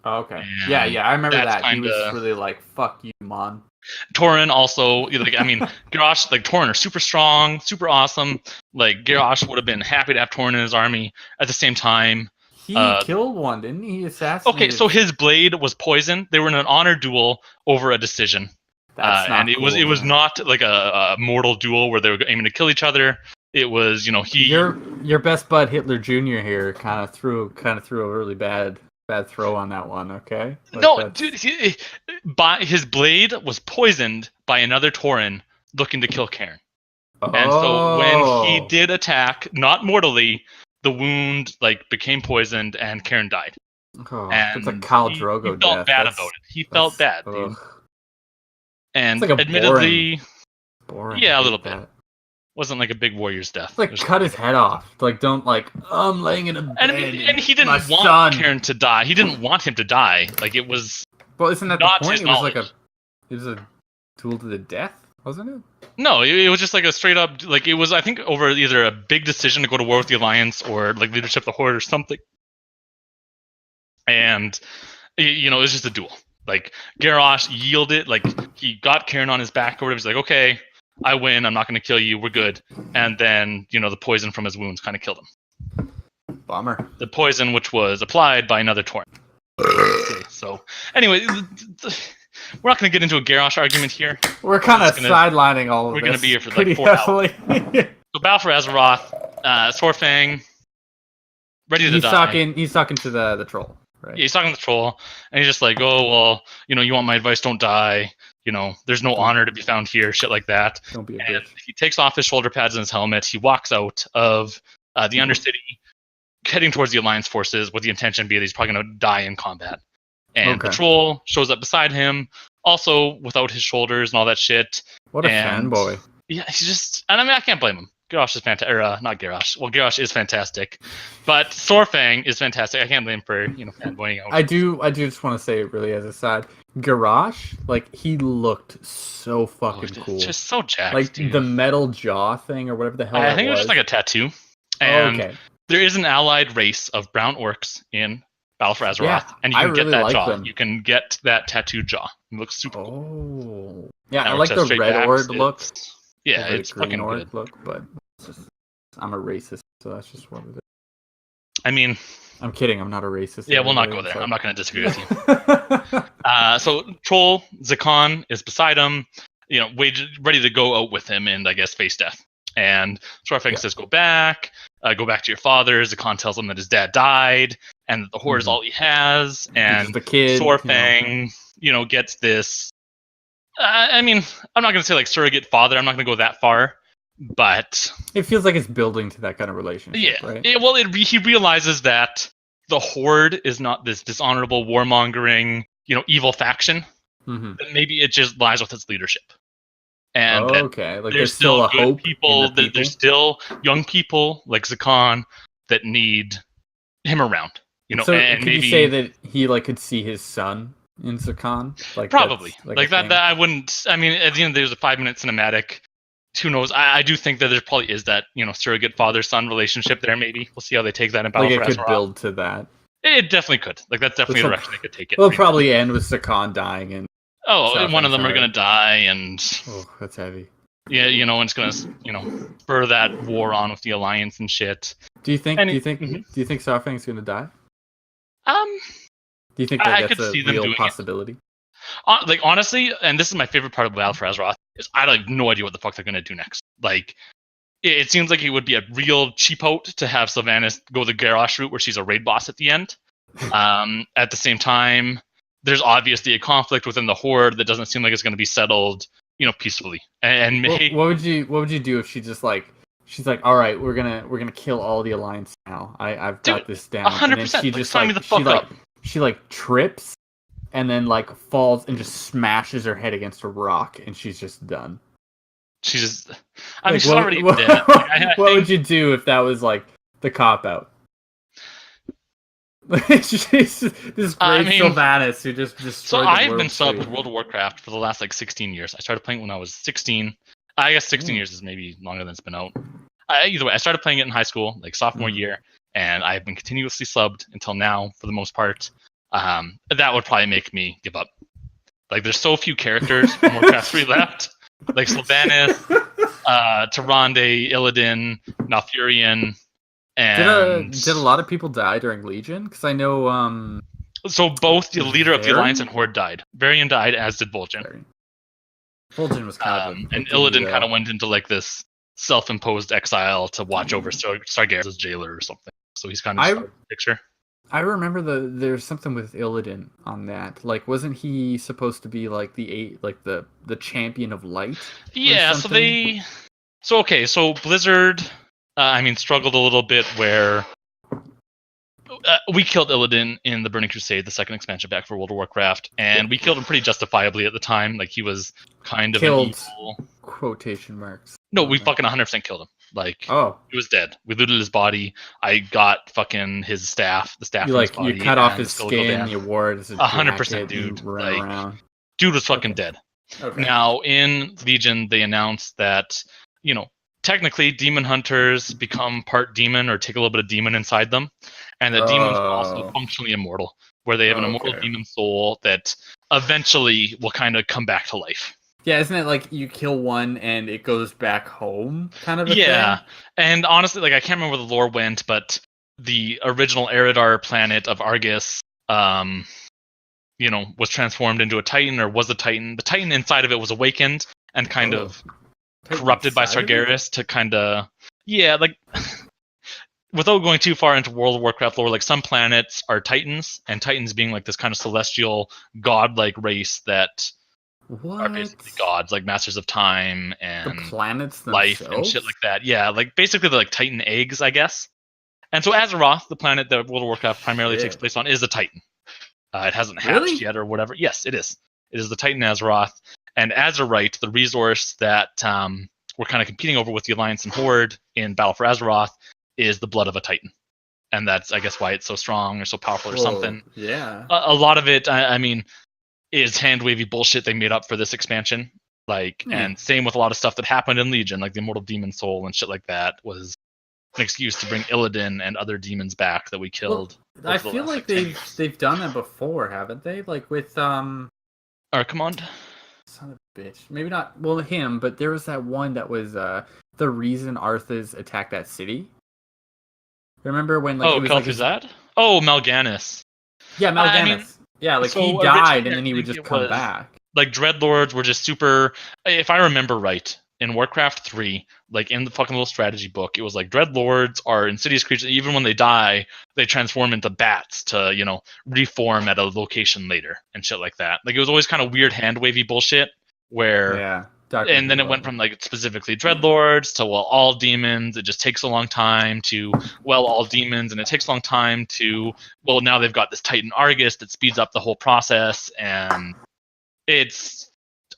Oh, okay. And yeah, I remember that. He was really like, fuck you, Mon. Tauren also, like, I mean, Garrosh, like, Tauren are super strong, super awesome. Like, Garrosh would have been happy to have Tauren in his army. At the same time, He killed one, didn't he? He assassinated. Okay, so his blade was poisoned. They were in an honor duel over a decision. That's not and it cool, was man. not like a mortal duel where they were aiming to kill each other. It was, he. Your best bud Hitler Jr. here kind of threw a really bad throw on that one. Okay. Like, No, dude, his blade was poisoned by another Tauren looking to kill Cairn. And so when he did attack, not mortally, the wound became poisoned and Cairn died. Oh, and it's a Khal Drogo he felt death. bad about it. He felt bad, dude. And it's like admittedly, boring. Yeah, a little bit. Wasn't like a big warrior's death. Like cut his head off. Like don't I'm laying in a bed. And he didn't want Cairn to die. He didn't want him to die. Like it was. Well, isn't that the point? It was a duel to the death, wasn't it? No, it was just like a straight up it was, I think, over either a big decision to go to war with the Alliance or like leadership of the Horde or something. And it was just a duel. Like Garrosh yielded, like he got Cairn on his back or whatever. He's like, okay, I win. I'm not going to kill you. We're good. And then the poison from his wounds kind of killed him. Bummer. The poison, which was applied by another Tauren. Okay, so anyway, we're not going to get into a Garrosh argument here. We're kind of sidelining all of this. We're going to be here for like 4 hours. So battle for Azeroth, Sorfang, ready to die. He's talking to the troll. Right. Yeah, he's talking to the troll, and he's just like, oh, well, you want my advice, don't die. There's no honor to be found here, shit like that. Don't be a and bitch. He takes off his shoulder pads and his helmet. He walks out of the Undercity, heading towards the Alliance forces with the intention being that he's probably going to die in combat. And the troll shows up beside him, also without his shoulders and all that shit. What a fanboy. Yeah, he's just... And I mean, I can't blame him. Garrosh is fantastic. Or, not Garrosh. Well, Garrosh is fantastic. But Sorfang is fantastic. I can't blame him for, fanboying out. I do just want to say, really, as a side, Garrosh, he looked so fucking cool. Just so jacked, dude. The metal jaw thing or whatever the hell I think it was just like a tattoo. And there is an allied race of brown orcs in Battle for Azeroth. And you can get that jaw. You can get that tattooed jaw. It looks super cool. Yeah, I like the red ord look. Yeah, it's fucking good. Look, but I'm a racist, so that's just what it is. I mean, I'm kidding. I'm not a racist. Yeah, we'll not go there. I'm not going to disagree with you. So Troll Zakon is beside him, ready to go out with him and I guess face death. And Sorfang says, "Go back to your father." Zakon tells him that his dad died and that the Horde is all he has. And the kid, Sorfang, gets this. I mean, I'm not going to say like surrogate father. I'm not going to go that far, but it feels like it's building to that kind of relationship. Yeah. Right? He realizes that the Horde is not this dishonorable, warmongering, evil faction. Mm-hmm. That maybe it just lies with its leadership. And there's still a hope. There's still young people like Zakon that need him around. So and could you say that he could see his son in Zakon? Probably. That I wouldn't. I mean, at the end, there's a 5-minute cinematic. Who knows? I do think that there probably is that surrogate father-son relationship there. Maybe we'll see how they take that in Battle for Azeroth. It could build to that. It definitely could. That's definitely a direction they could take it. It'll probably end with Zakon dying and. And one of them are gonna die, and that's heavy. Yeah, and it's gonna spur that war on with the Alliance and shit. Do you think Sorfang's gonna die? Do you think that's a real possibility? Honestly, and this is my favorite part of Battle for Azeroth, is I have no idea what the fuck they're gonna do next. It seems like it would be a real cheapout to have Sylvanas go the Garrosh route, where she's a raid boss at the end. At the same time, there's obviously a conflict within the Horde that doesn't seem like it's going to be settled, peacefully. And what would you do if she just she's like, all right, we're gonna kill all the Alliance now. I've got this down. 100%. And then she just sign me the fuck up. She trips and then falls and just smashes her head against a rock and she's just done. She's just. I mean, she's already dead. What would you do if that was the cop out? This great Sylvanas who just destroyed So the I've been subbed with World of Warcraft for the last 16 years. I started playing when I was 16. I guess 16 years is maybe longer than it's been out. Either way, I started playing it in high school, sophomore year, and I've been continuously subbed until now, for the most part. That would probably make me give up. There's so few characters from Warcraft 3 left. Sylvanas, Tyrande, Illidan, Malfurion, And Did a lot of people die during Legion? Because I know so both the leader of the Alliance and Varian? Horde died. Varian died, as did Vol'jin. Fulgen was kind of a And pick me, Illidan kind though. of went into like this self-imposed exile to watch over Sargeras' jailer or something. So he's kind of just out of the picture. I remember there's something with Illidan on that. Like, wasn't he supposed to be like the champion of light? Yeah. So Blizzard, struggled a little bit where we killed Illidan in the Burning Crusade, the second expansion pack for World of Warcraft, and we killed him pretty justifiably at the time. Like, he was kind of Killed, an evil. quotation marks. No, we fucking 100% killed him. Like, he was dead. We looted his body. I got fucking his staff, the staff from his body. You cut off his the skeletal skin, dam. you wore it as a 100%, dude. ran Like, around. dude was fucking dead. Okay. Now, in Legion, they announced that, technically demon hunters become part demon or take a little bit of demon inside them, and that demons are also functionally immortal, where they have an immortal demon soul that eventually will kind of come back to life. Yeah, isn't it like you kill one and it goes back home, kind of a Yeah, thing? and honestly, like, I can't remember where the lore went, but the original Eridar planet of Argus, was transformed into a Titan, or was a Titan. The Titan inside of it was awakened and kind of corrupted by Sargeras to kind of, without going too far into World of Warcraft lore, like, some planets are Titans, and Titans being like this kind of celestial godlike race that are basically gods, like masters of time and the planets life and shit like that. Yeah, like basically they're like Titan eggs, I guess. And so Azeroth, the planet that World of Warcraft primarily takes place on, is a Titan. It hasn't hatched yet or whatever. Yes, it is. It is the Titan Azeroth. And Azerite, the resource that we're kind of competing over with the Alliance and Horde in Battle for Azeroth, is the blood of a Titan. And that's, I guess, why it's so strong or so powerful or something. Yeah. A lot of it, is hand-wavy bullshit they made up for this expansion. Like, and same with a lot of stuff that happened in Legion, like the Immortal Demon Soul and shit like that, was an excuse to bring Illidan and other demons back that we killed. Well, I feel like they've done that before, haven't they? Like with Archimond? Son of a bitch. Maybe not him, but there was that one that was the reason Arthas attacked that city. Remember when Kel'Thuzad? Oh, Mal'Ganis. Yeah, Mal'Ganis. He died and then he would just come back. Like, Dreadlords were just super. If I remember right, in Warcraft 3, like in the fucking little strategy book, it was like Dreadlords are insidious creatures. Even when they die, they transform into bats to, reform at a location later and shit like that. Like, it was always kind of weird hand wavy bullshit where. And then it went from like specifically Dreadlords to all demons. It just takes a long time to all demons, and it takes a long time to now they've got this Titan Argus that speeds up the whole process, and it's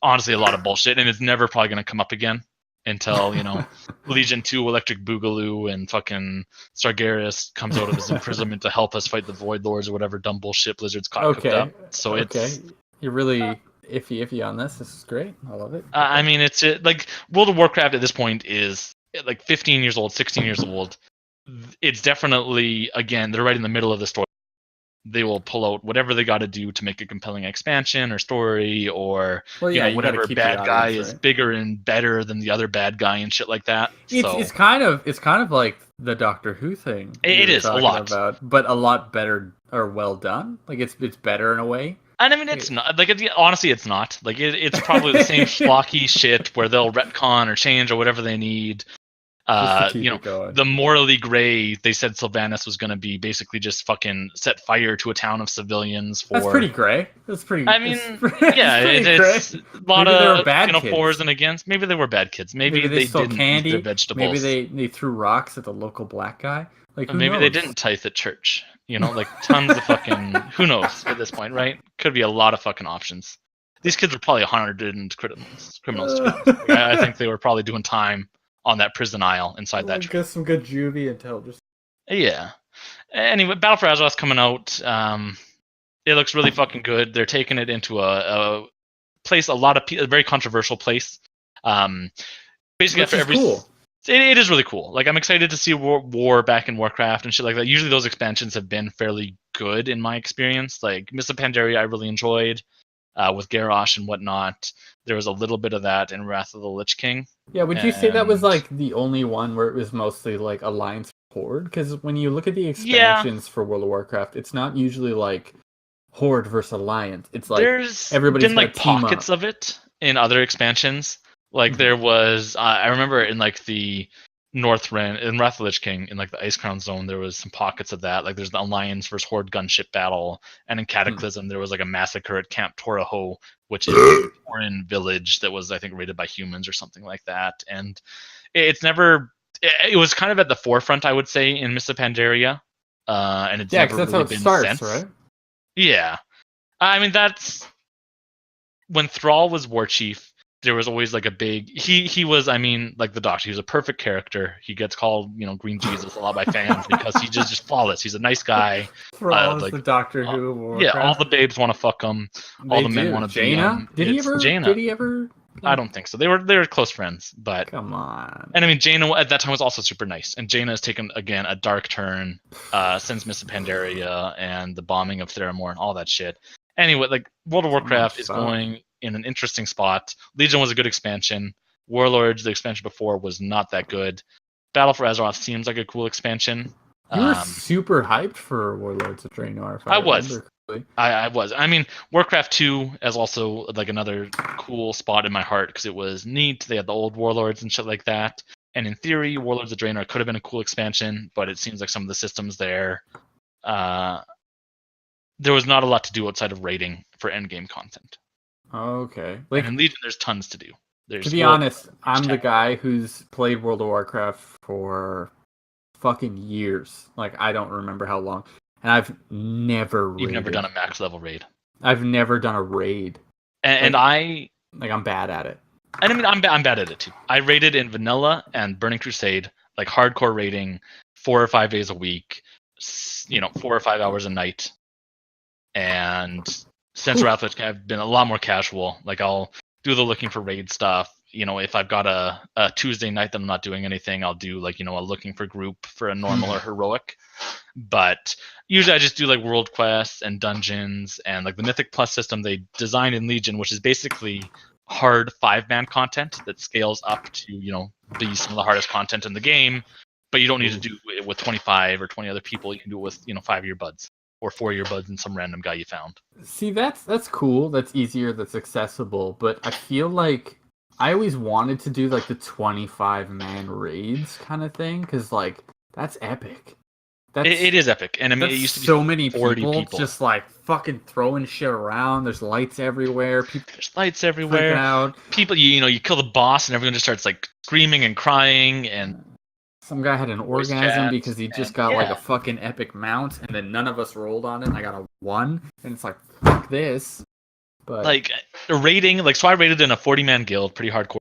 honestly a lot of bullshit, and it's never probably going to come up again until Legion 2 Electric Boogaloo and fucking Sargeras comes out of his imprisonment to help us fight the Void Lords or whatever dumb bullshit Blizzard's cooked up. So you're really iffy on this. This is great. I love it. It's like World of Warcraft at this point is like 15 years old, 16 years old. It's definitely, again, they're right in the middle of the story. They will pull out whatever they got to do to make a compelling expansion or story, or whatever bad guy is bigger and better than the other bad guy and shit like that. It's kind of like the Doctor Who thing. It is a lot, but a lot better or well done. Like it's better in a way. And it's not like honestly, it's not like it's probably the same schlocky shit where they'll retcon or change or whatever they need. The morally gray. They said Sylvanas was going to be basically just fucking set fire to a town of civilians. That's pretty gray. That's pretty. It's a lot of bad fors and against. Maybe they were bad kids. Maybe they stole didn't candy. Eat their vegetables. Maybe they threw rocks at the local black guy. Like maybe they didn't tithe at church. Like tons of fucking. Who knows at this point, right? Could be a lot of fucking options. These kids were probably hardened criminals. I think they were probably doing time on that prison aisle inside that. Get some good juvie intelligence. Yeah. Anyway, Battle for Azeroth's coming out. It looks really fucking good. They're taking it into a place, a very controversial place. Basically, after every. Cool. It is really cool. Like, I'm excited to see war back in Warcraft and shit like that. Usually those expansions have been fairly good in my experience. Like, Mists of Pandaria I really enjoyed with Garrosh and whatnot. There was a little bit of that in Wrath of the Lich King. Yeah, would you say that was like the only one where it was mostly like Alliance Horde? Because when you look at the expansions for World of Warcraft, it's not usually like Horde versus Alliance. It's like There's everybody's been got like to team pockets up. of it in other expansions. Like there was, I remember in like the Northrend in Wrath of the Lich King in like the Ice Crown Zone, there was some pockets of that. Like there's the Alliance versus Horde gunship battle, and in Cataclysm there was like a massacre at Camp Toraho, which is a foreign village that was I think raided by humans or something like that. And it's never. It was kind of at the forefront, I would say, in Mists of Pandaria, and it's Yeah, because never that's how really it been starts, since. right? Yeah, I mean that's when Thrall was war chief. There was always like a big he was I mean like the Doctor. He was a perfect character. He gets called Green Jesus a lot by fans because he's just flawless. He's a nice guy. Thrall is Like the Doctor Who of yeah, all Warcraft. the babes want to fuck him. All They the men do. want to be Jaina? Did he It's ever? Jaina. Did he ever? I don't think so. They were close friends, but Come on. and I mean Jaina at that time was also super nice. And Jaina has taken again a dark turn since Mists of Pandaria and the bombing of Theramore and all that shit. Anyway, like World of Warcraft is going in an interesting spot. Legion was a good expansion. Warlords, the expansion before, was not that good. Battle for Azeroth seems like a cool expansion. You were super hyped for Warlords of Draenor. If I remember was. correctly. I was. I mean, Warcraft 2 is also like another cool spot in my heart because it was neat. They had the old Warlords and shit like that. And in theory, Warlords of Draenor could have been a cool expansion, but it seems like some of the systems there, there was not a lot to do outside of raiding for endgame content. Okay. Like in Legion, there's tons to do. To be honest, I'm the guy who's played World of Warcraft for fucking years. Like, I don't remember how long. And I've never raided. You've never done a max level raid. I've never done a raid. And I'm bad at it. And I mean, I'm bad at it too. I raided in Vanilla and Burning Crusade, like hardcore raiding, 4 or 5 days a week, 4 or 5 hours a night. And since Wrath of the Lich King, I've been a lot more casual. Like I'll do the looking for raid stuff. If I've got a Tuesday night that I'm not doing anything, I'll do like, a looking for group for a normal or heroic. But usually I just do like world quests and dungeons and like the Mythic Plus system they designed in Legion, which is basically hard 5-man content that scales up to, be some of the hardest content in the game. But you don't need to do it with 25 or 20 other people. You can do it with, 5 of your buds. Or 4 earbuds and some random guy you found. See, that's cool. That's easier. That's accessible. But I feel like I always wanted to do like the 25-man raids kind of thing because like that's epic. It is epic, and I mean it used to be so many 40 people just like fucking throwing shit around. There's lights everywhere. There's lights everywhere. Out. People, you kill the boss, and everyone just starts like screaming and crying and. Some guy had an orgasm because he just got like a fucking epic mount, and then none of us rolled on it, and I got a 1, and it's like, fuck this. But like, raiding, like, so I raided in a 40-man guild, pretty hardcore,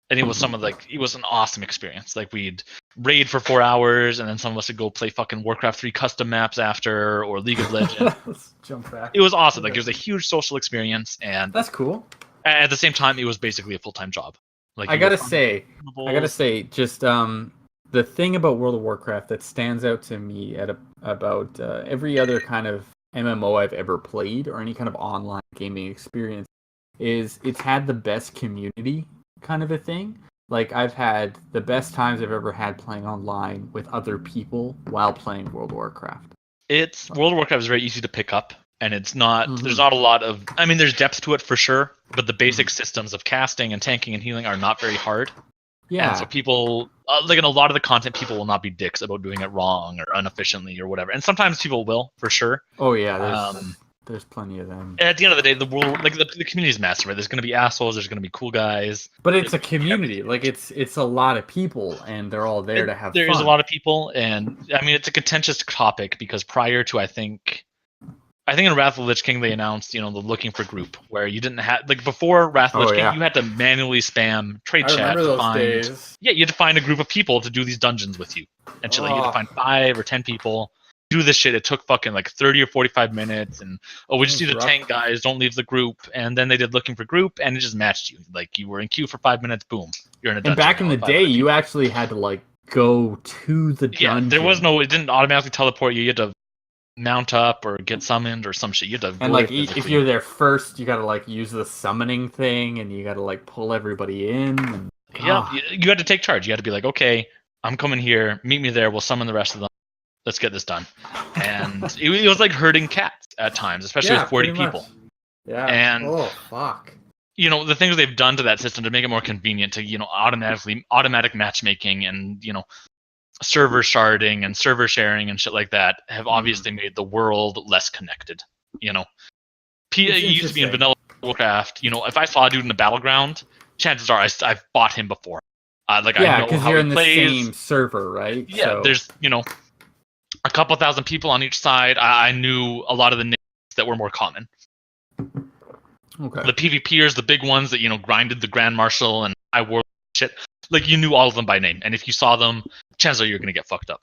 and it was it was an awesome experience. Like, we'd raid for 4 hours, and then some of us would go play fucking Warcraft 3 custom maps after, or League of Legends. Let's jump back. It was awesome. Like, it was a huge social experience, and that's cool. At the same time, it was basically a full-time job. Like, I gotta say, just the thing about World of Warcraft that stands out to me about every other kind of MMO I've ever played or any kind of online gaming experience is it's had the best community kind of a thing. Like I've had the best times I've ever had playing online with other people while playing World of Warcraft. World of Warcraft is very easy to pick up, and it's not there's not a lot of there's depth to it for sure, but the basic systems of casting and tanking and healing are not very hard. Yeah. And so people, like in a lot of the content, people will not be dicks about doing it wrong or inefficiently or whatever. And sometimes people will, for sure. Oh yeah, there's plenty of them. At the end of the day, the world, like the community is massive. Right? There's going to be assholes. There's going to be cool guys. But it's a community. Like it's a lot of people, and they're all there to have fun. There is a lot of people, and I mean it's a contentious topic because prior to I think in Wrath of the Lich King they announced, the looking for group where you didn't have before Wrath of the Lich King you had to manually spam trade chat. Remember those days. Yeah, you had to find a group of people to do these dungeons with you. And shit, like you had to find 5 or 10 people. Do this shit. It took fucking like 30 or 45 minutes, and we just need to tank guys. Don't leave the group. And then they did looking for group, and it just matched you. Like you were in queue for 5 minutes. Boom, you're in a dungeon. And back in the day, you actually had to go to the dungeon. Yeah, there was no. It didn't automatically teleport you. You had to mount up or get summoned or some shit. You have to if you're there first, you gotta use the summoning thing, and you gotta pull everybody in. And, you had to take charge. You had to be like, okay, I'm coming here. Meet me there. We'll summon the rest of them. Let's get this done. And it was like herding cats at times, especially with 40 people. Much. Yeah. And oh fuck. The things they've done to that system to make it more convenient to automatic matchmaking and server sharding and server sharing and shit like that have obviously made the world less connected. It used to be in vanilla Warcraft. If I saw a dude in the battleground, chances are I've fought him before. I know how you're he in the plays. same server, right? Yeah, so. There's a couple thousand people on each side. I knew a lot of the names that were more common. Okay. The PvPers, the big ones that grinded the Grand Marshal and I wore shit. Like you knew all of them by name, and if you saw them, chances are you're gonna get fucked up.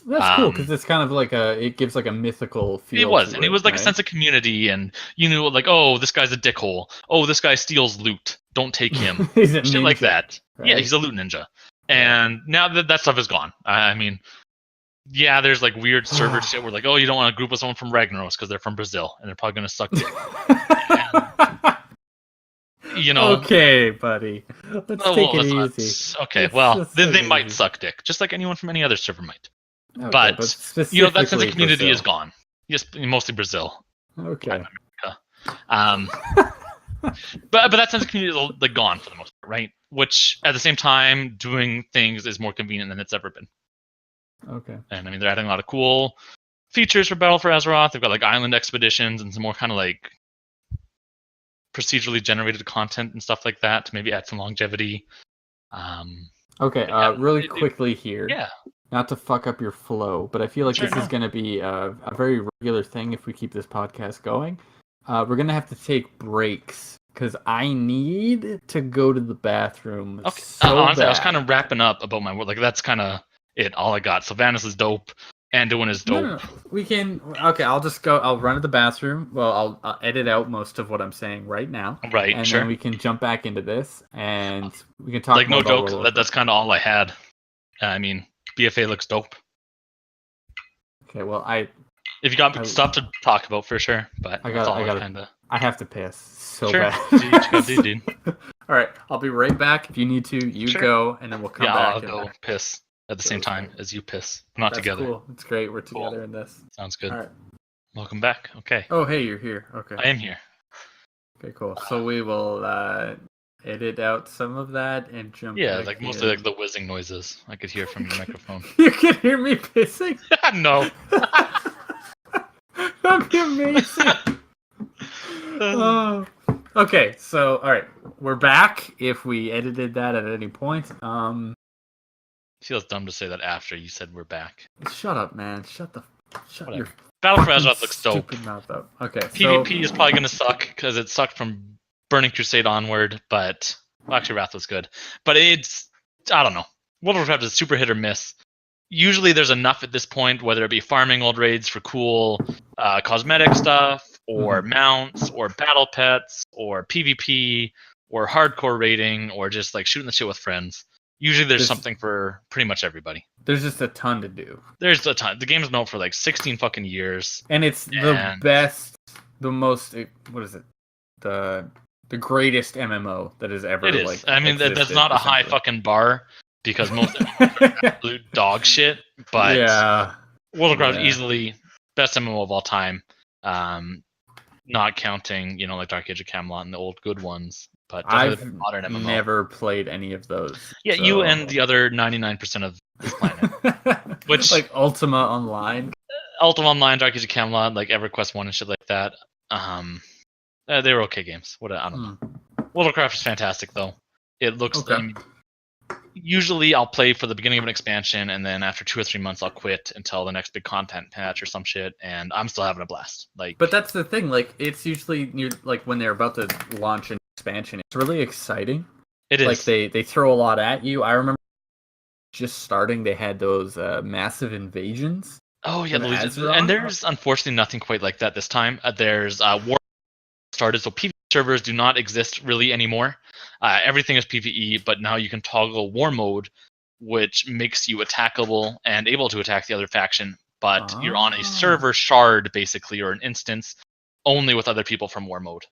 That's cool because it's kind of like it gives like a mythical feel. It was, to and it was like right? a sense of community, and you knew like, oh, this guy's a dickhole. Oh, this guy steals loot. Don't take him. He's a shit ninja, like that. right? Yeah, he's a loot ninja. And now that stuff is gone. I mean, yeah, there's like weird server shit where like, oh, you don't want to group with someone from Ragnaros because they're from Brazil and they're probably gonna suck dick. Okay, buddy. Let's take it easy. Okay, they might suck dick, just like anyone from any other server might. Okay, but that sense of community Brazil. is gone. Yes, mostly Brazil. Okay. But that sense of community is like gone for the most part, right? Which at the same time, doing things is more convenient than it's ever been. Okay. And I mean, they're adding a lot of cool features for Battle for Azeroth. They've got like island expeditions and some more kind of like procedurally generated content and stuff like that to maybe add some longevity. Really quickly here. Yeah. Not to fuck up your flow, but I feel like this is going to be a very regular thing if we keep this podcast going. We're going to have to take breaks because I need to go to the bathroom. Okay. So honestly, bad. I was kind of wrapping up about my work. Like that's kind of it. All I got. Sylvanas is dope. Anduin is dope. No. We can. Okay, I'll just go. I'll run to the bathroom. Well, I'll edit out most of what I'm saying right now. Right. And sure. then we can jump back into this, and we can talk. Like more no about joke. That's kind of all I had. I mean, BFA looks dope. Okay. Well, if you got stuff to talk about for sure, but I have to piss so sure. bad. Dude. All right, I'll be right back. If you need to, you go, and then we'll come back. I'll go piss at the same time as you piss. We're not together. Cool. It's great. We're together in this. Sounds good. All right. Welcome back. Okay. Oh, hey, you're here. Okay. I am here. Okay, cool. So we will edit out some of that and jump. Yeah, back like in. mostly like the whizzing noises I could hear from your microphone. You can hear me pissing? No. That'd be amazing. Okay, so all right, we're back. If we edited that at any point, feels dumb to say that after you said we're back. Shut up, man. Shut your Battle for Azeroth looks dope. Mouth up. Okay, PvP is probably gonna suck because it sucked from Burning Crusade onward, but actually Wrath was good. But I don't know. World of Warcraft is super hit or miss. Usually there's enough at this point, whether it be farming old raids for cool cosmetic stuff, or mounts, or battle pets, or PvP, or hardcore raiding, or just like shooting the shit with friends. Usually there's something for pretty much everybody. There's just a ton to do. There's a ton. The game's been out for like 16 fucking years. And it's the best, the most, what is it? The greatest MMO that has ever existed. It is. I mean, that's not a high fucking bar because most of them are absolute dog shit. But yeah. World of Warcraft easily best MMO of all time. Not counting, like Dark Age of Camelot and the old good ones. But I've modern MMO. never played any of those. Yeah, so. You and the other 99% of this planet. Which like Ultima Online? Ultima Online, Dark Age of Camelot, like EverQuest 1 and shit like that. They were okay games. I don't know. World of Warcraft is fantastic, though. It looks... Okay. Usually I'll play for the beginning of an expansion, and then after 2 or 3 months I'll quit until the next big content patch or some shit, and I'm still having a blast. But that's the thing, like, it's usually like when they're about to launch an expansion, it's really exciting. It is. Like they throw a lot at you. I remember just starting, they had those massive invasions. Oh yeah, and there's unfortunately nothing quite like that this time. There's war started, so PvE servers do not exist really anymore. Everything is PvE, but now you can toggle war mode, which makes you attackable and able to attack the other faction, but you're on a server shard, basically, or an instance, only with other people from war mode.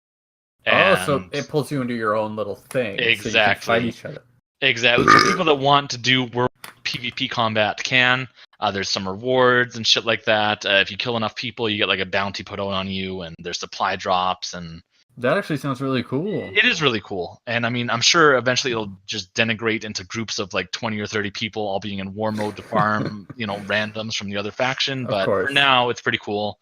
So it pulls you into your own little thing. Exactly. So you can fight each other. Exactly. So people that want to do world PvP combat can. There's some rewards and shit like that. If you kill enough people, you get like a bounty put out on you, and there's supply drops, and That actually sounds really cool. it is really cool. And I mean, I'm sure eventually it'll just denigrate into groups of like 20 or 30 people all being in war mode to farm, randoms from the other faction. Of But course. for now, it's pretty cool.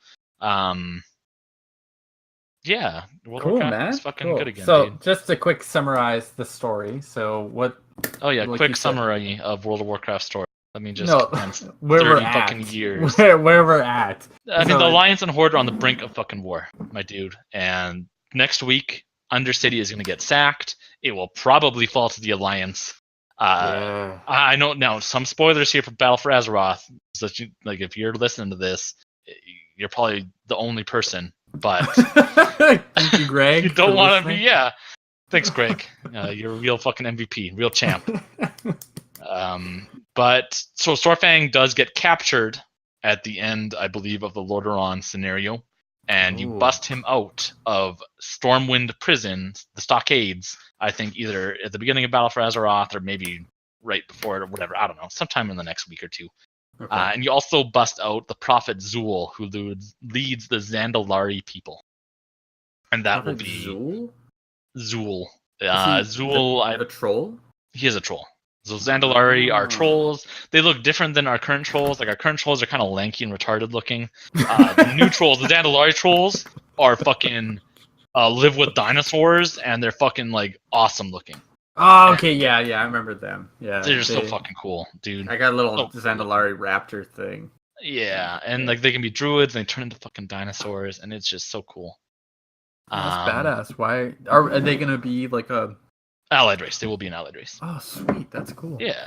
Yeah, World of Cool, Warcraft man. is fucking Cool. good again, So, dude. just to quick summarize the story. So, what? Oh yeah, like quick you said- summary of World of Warcraft story. Let me just No, condense where 30 we're at. fucking years. Where we're at. I mean, So- the Alliance and Horde are on the brink of fucking war, my dude. And next week, Undercity is going to get sacked. It will probably fall to the Alliance. Yeah. I know now some spoilers here for Battle for Azeroth. So that if you're listening to this, you're probably the only person. But Thank you, Greg. you don't for want to be. listening. Yeah. Thanks, Greg. You're a real fucking MVP, real champ. But so Storfang does get captured at the end, I believe, of the Lordaeron scenario, and you Ooh. bust him out of Stormwind Prison, the stockades. I think either at the beginning of Battle for Azeroth or maybe right before it or whatever. I don't know, sometime in the next week or two. Okay. And you also bust out the Prophet Zool, who leads the Zandalari people, and that will Prophet be Zool? Zool. Is he Zool. a troll? He is a troll. So Zandalari are trolls. They look different than our current trolls. Like our current trolls are kind of lanky and retarded looking. The new trolls, the Zandalari trolls, are fucking live with dinosaurs, and they're fucking like awesome looking. Oh, okay, yeah, I remember them. Yeah, They're just so fucking cool, dude. I got a little so Zandalari raptor thing. Yeah, and like they can be druids, and they turn into fucking dinosaurs, and it's just so cool. That's badass. Why are they gonna be like a allied race? They will be an allied race. Oh, sweet, that's cool. Yeah.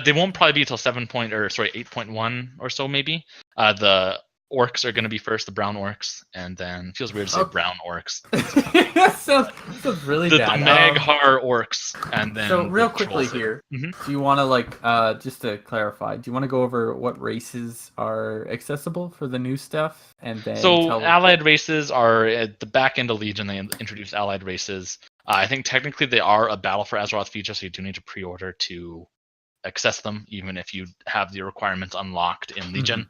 They won't probably be until 8.1 or so maybe. The orcs are going to be first, the brown orcs, and then it feels weird to say brown orcs. That sounds really The bad. Maghar orcs, and then So real the quickly trolls. here, Mhm. do you want to just to clarify, do you want to go over what races are accessible for the new stuff, and then So allied races are at the back end of Legion. They introduced allied races. I think technically they are a Battle for Azeroth feature, so you do need to pre-order to access them, even if you have the requirements unlocked in Legion.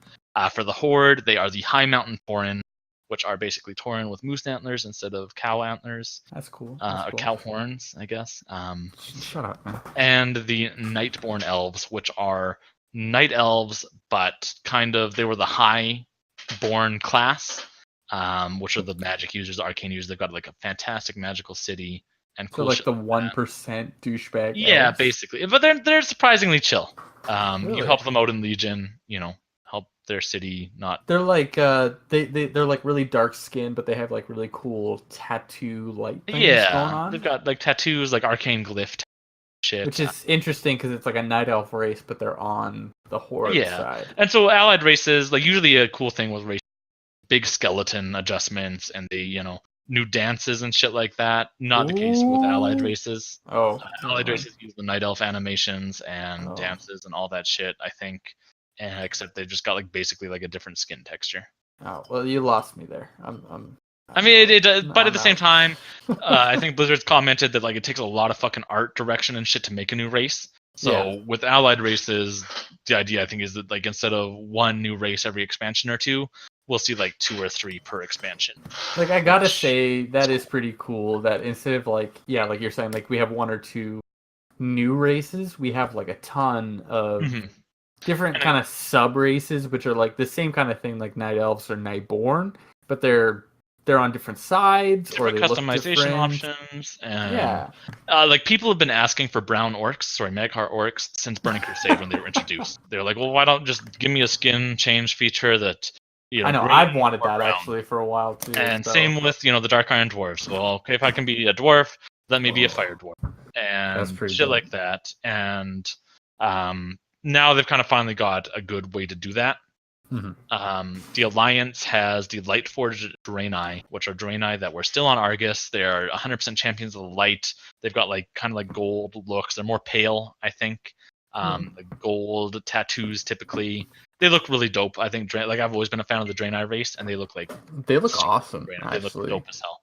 For the Horde, they are the High Mountain Tauren, which are basically Tauren with moose antlers instead of cow antlers. That's cool. Or cow horns, I guess. Shut up, man. And the Nightborn Elves, which are night elves, but they were the Highborn class, which are the magic users, the arcane users. They've got like a fantastic magical city and So cool like shit the like 1% douchebag. yeah, elves? basically. But they're surprisingly chill. Really? You help them out in Legion, help their city not. They're like they're like really dark skinned, but they have like really cool tattoo light things going on. They've got like tattoos, like arcane glyph shit. Which is interesting because it's like a night elf race, but they're on the Horde side. And so allied races, like usually a cool thing with race, big skeleton adjustments, and they new dances and shit like that. Not the case with allied races. Oh, Allied races use the night elf animations and dances and all that shit, I think. Except they've just got like basically like a different skin texture. Oh well, you lost me there. I mean, it does, but at the same time, I think Blizzard's commented that like it takes a lot of fucking art direction and shit to make a new race. So with allied races, the idea I think is that like instead of one new race every expansion or two, we'll see like 2 or 3 per expansion. Like I gotta say that is pretty cool. That instead of like you're saying like we have 1 or 2 new races, we have like a ton of different kind of sub races, which are like the same kind of thing, like night elves or nightborn, but they're on different sides, different or they customization look different. options, and like people have been asking for brown orcs, Maghar orcs, since Burning Crusade when they were introduced. They're like, well, why don't just give me a skin change feature that I know I've wanted that brown. Actually for a while too. And same with the Dark Iron dwarves. Well, okay, if I can be a dwarf, let me be a fire dwarf, and shit dope. Like that. And now they've kind of finally got a good way to do that. The Alliance has the Lightforged Draenei, which are Draenei that were still on Argus. They are 100% champions of the light. They've got like kind of like gold looks. They're more pale, I think. Like gold tattoos typically. They look really dope. I think like I've always been a fan of the Draenei race, and they look awesome. They look dope as hell.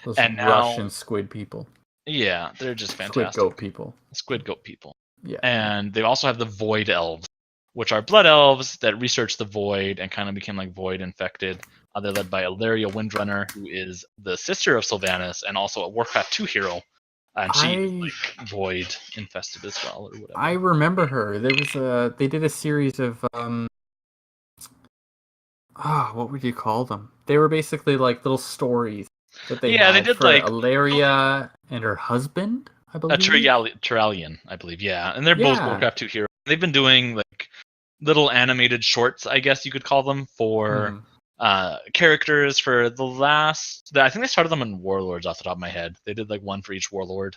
Those Russian squid people. Yeah, they're just fantastic. Squid goat people. Squid goat people. Yeah. And they also have the Void Elves, which are blood elves that research the void and kind of became like void infected. They're led by Ilaria Windrunner, who is the sister of Sylvanas and also a Warcraft 2 hero. And she is like void infested as well, or whatever. I remember her. They did a series of what would you call them? They were basically like little stories that they had they did for like Ilaria and her husband, I believe. Turalian, I believe, yeah. And they're both Warcraft 2 heroes. They've been doing like little animated shorts, I guess you could call them, for characters for the last... I think they started them in Warlords off the top of my head. They did like one for each Warlord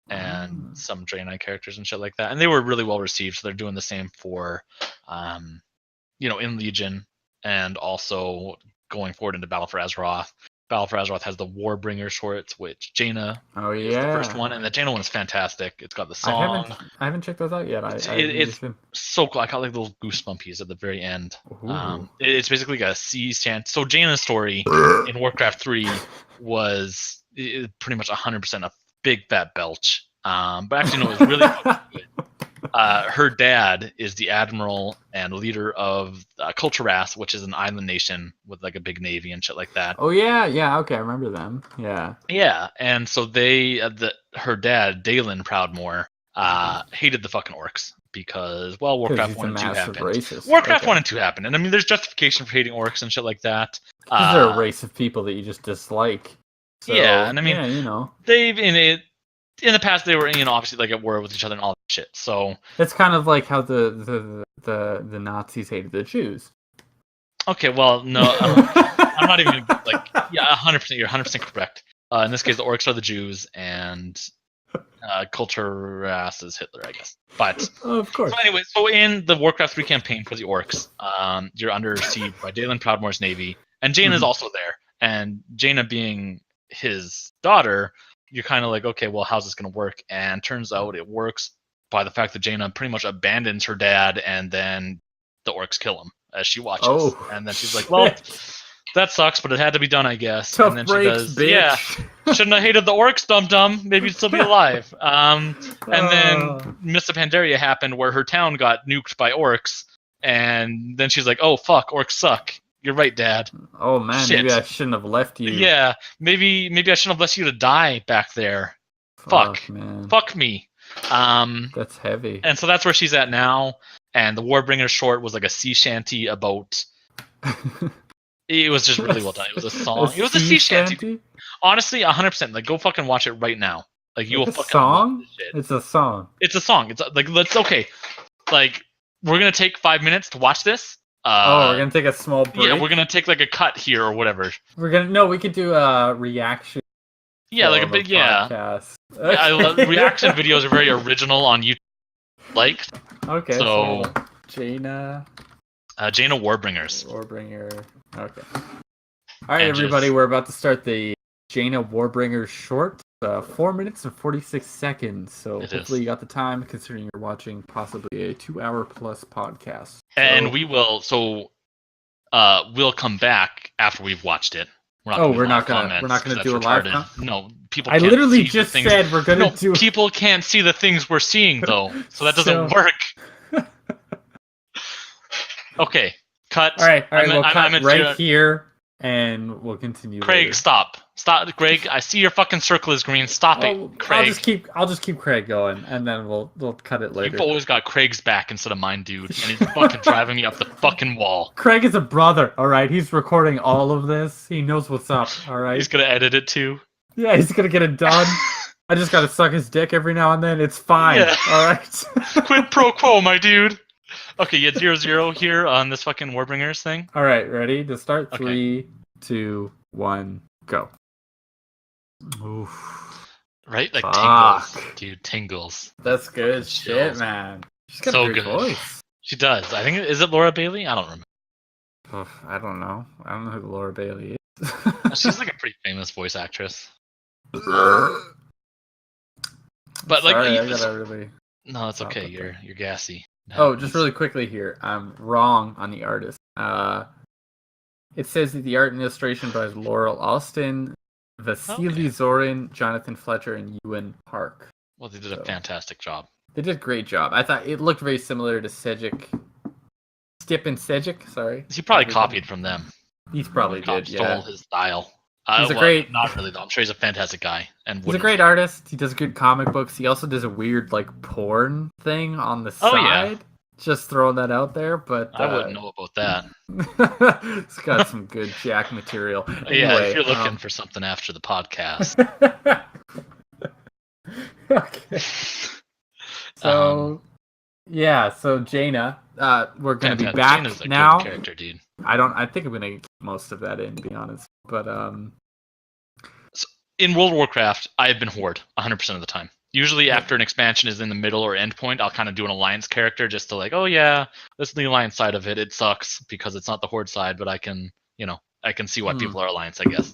and some Draenei characters and shit like that. And they were really well received, so they're doing the same for, in Legion and also going forward into Battle for Azeroth. Battle for Azeroth has the Warbringer shorts, which Jaina is the first one, and the Jaina one is fantastic. It's got the song. I haven't checked those out yet. It's so cool. I got like little goosebumpies at the very end. It's basically like a sea shanty. So Jaina's story in Warcraft 3 was pretty much 100% a big fat belch. But actually, no, it was really fucking good. Her dad is the admiral and leader of Kulturas, which is an island nation with like a big navy and shit like that. Oh yeah, okay, I remember them. Yeah, and so her dad, Dalen Proudmoore, hated the fucking orcs because, well, Warcraft 1 and 2 happened. Racist. Warcraft 1 and 2 happened, and I mean, there's justification for hating orcs and shit like that. They're a race of people that you just dislike. So, yeah, and I mean, they've in the past they were obviously like at war with each other and all that shit. So it's kind of like how the Nazis hated the Jews. Okay, well, no, I'm not even like 100%. You're 100% correct. In this case, the orcs are the Jews, and Kulturas is Hitler, I guess. But of course. So anyway, so in the Warcraft 3 campaign for the orcs, you're under siege by Dalen Proudmoore's navy, and Jaina is also there. And Jaina being his daughter, you're kind of like, okay, well, how's this going to work? And turns out it works by the fact that Jaina pretty much abandons her dad, and then the orcs kill him as she watches. And then she's like, well, that sucks, but it had to be done, I guess. Tough and then breaks, she does, bitch. Shouldn't have hated the orcs, dum-dum. Maybe you'd still be alive. And then Mists of Pandaria happened where her town got nuked by orcs, and then she's like, oh, fuck, orcs suck. You're right, Dad. Oh man, Shit. Maybe I shouldn't have left you. Yeah, maybe I shouldn't have left you to die back there. Fuck, man. Fuck me. That's heavy. And so that's where she's at now. And the Warbringer short was like a sea shanty about. It was just really well done. It was a song. It was a sea shanty. Honestly, 100%. Like, go fucking watch it right now. Like, you will fucking song. Love this shit. It's a song. It's a song. It's like, let's okay. Like, we're gonna take 5 minutes to watch this. We're gonna take a small break. Yeah, we're gonna take like a cut here or whatever. We could do a reaction. Yeah, like a big podcast. Okay. I love reaction videos are very original on YouTube. Okay. So Jaina Warbringers. Warbringer. Okay. All right, everybody, we're about to start the Jaina Warbringer short. 4 minutes and 46 seconds. So hopefully you got the time, considering you're watching possibly a 2-hour plus podcast. And we will. So we'll come back after we've watched it. We're not gonna do a live comment? No, people. I literally just said we're gonna do. People can't see the things we're seeing though, so that doesn't work. Okay, cut. All right. We'll cut right here, and we'll continue. Craig, later. Stop, Greg. I see your fucking circle is green. Stop it, Craig. I'll just keep Craig going, and then we'll cut it later. You've always got Craig's back instead of mine, dude, and he's fucking driving me up the fucking wall. Craig is a brother, all right. He's recording all of this. He knows what's up, all right. He's gonna edit it too. Yeah, he's gonna get it done. I just gotta suck his dick every now and then. It's fine, all right. Quid pro quo, my dude. Okay, you had 0-0 here on this fucking Warbringers thing. All right, ready to start? Okay. 3, 2, 1, go. Oof. Right, like tingles, dude, tingles. That's good shit, man. She's got a good voice. She does. I think is it Laura Bailey? I don't remember. I don't know. I don't know who Laura Bailey is. She's like a pretty famous voice actress. But Sorry, like, no, it's okay. You're gassy. Just really quickly here. I'm wrong on the artist. It says that the art and illustration by Laurel Austin, Vasily Zorin, Jonathan Fletcher, and Ewan Park. Well, they did a fantastic job. They did a great job. I thought it looked very similar to Sejic. Stefan Sejic, sorry. He probably copied from them. He probably did, Stole yeah. his style. He's a great... Not really, though. I'm sure he's a fantastic guy. And he's a great artist. He does good comic books. He also does a weird, like, porn thing on the side. Yeah. Just throwing that out there, but... I wouldn't know about that. It's got some good Jack material. Anyway, yeah, if you're looking for something after the podcast. Okay. So... yeah, so Jaina, we're gonna be back Jaina's a now. Good character, dude. I think I'm gonna keep most of that in, to be honest. But so in World of Warcraft, I've been Horde 100% of the time. Usually, after an expansion is in the middle or end point, I'll kind of do an Alliance character just to like, oh yeah, this is the Alliance side of it. It sucks because it's not the Horde side, but I can see why people are Alliance, I guess.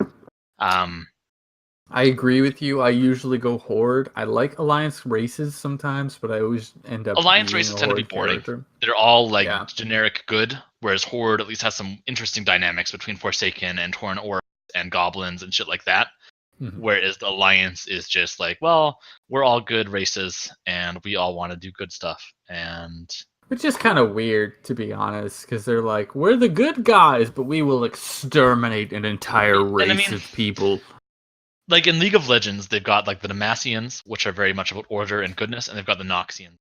I agree with you. I usually go Horde. I like Alliance races sometimes, but I always end up Alliance races tend to be boring. Character. They're all like generic good, whereas Horde at least has some interesting dynamics between Forsaken and Tauren Orcs and Goblins and shit like that. Mm-hmm. Whereas the Alliance is just like, well, we're all good races and we all want to do good stuff. And which is kind of weird, to be honest, because they're like, we're the good guys, but we will exterminate an entire race of people. Like in League of Legends, they've got like the Demacians, which are very much about order and goodness, and they've got the Noxians,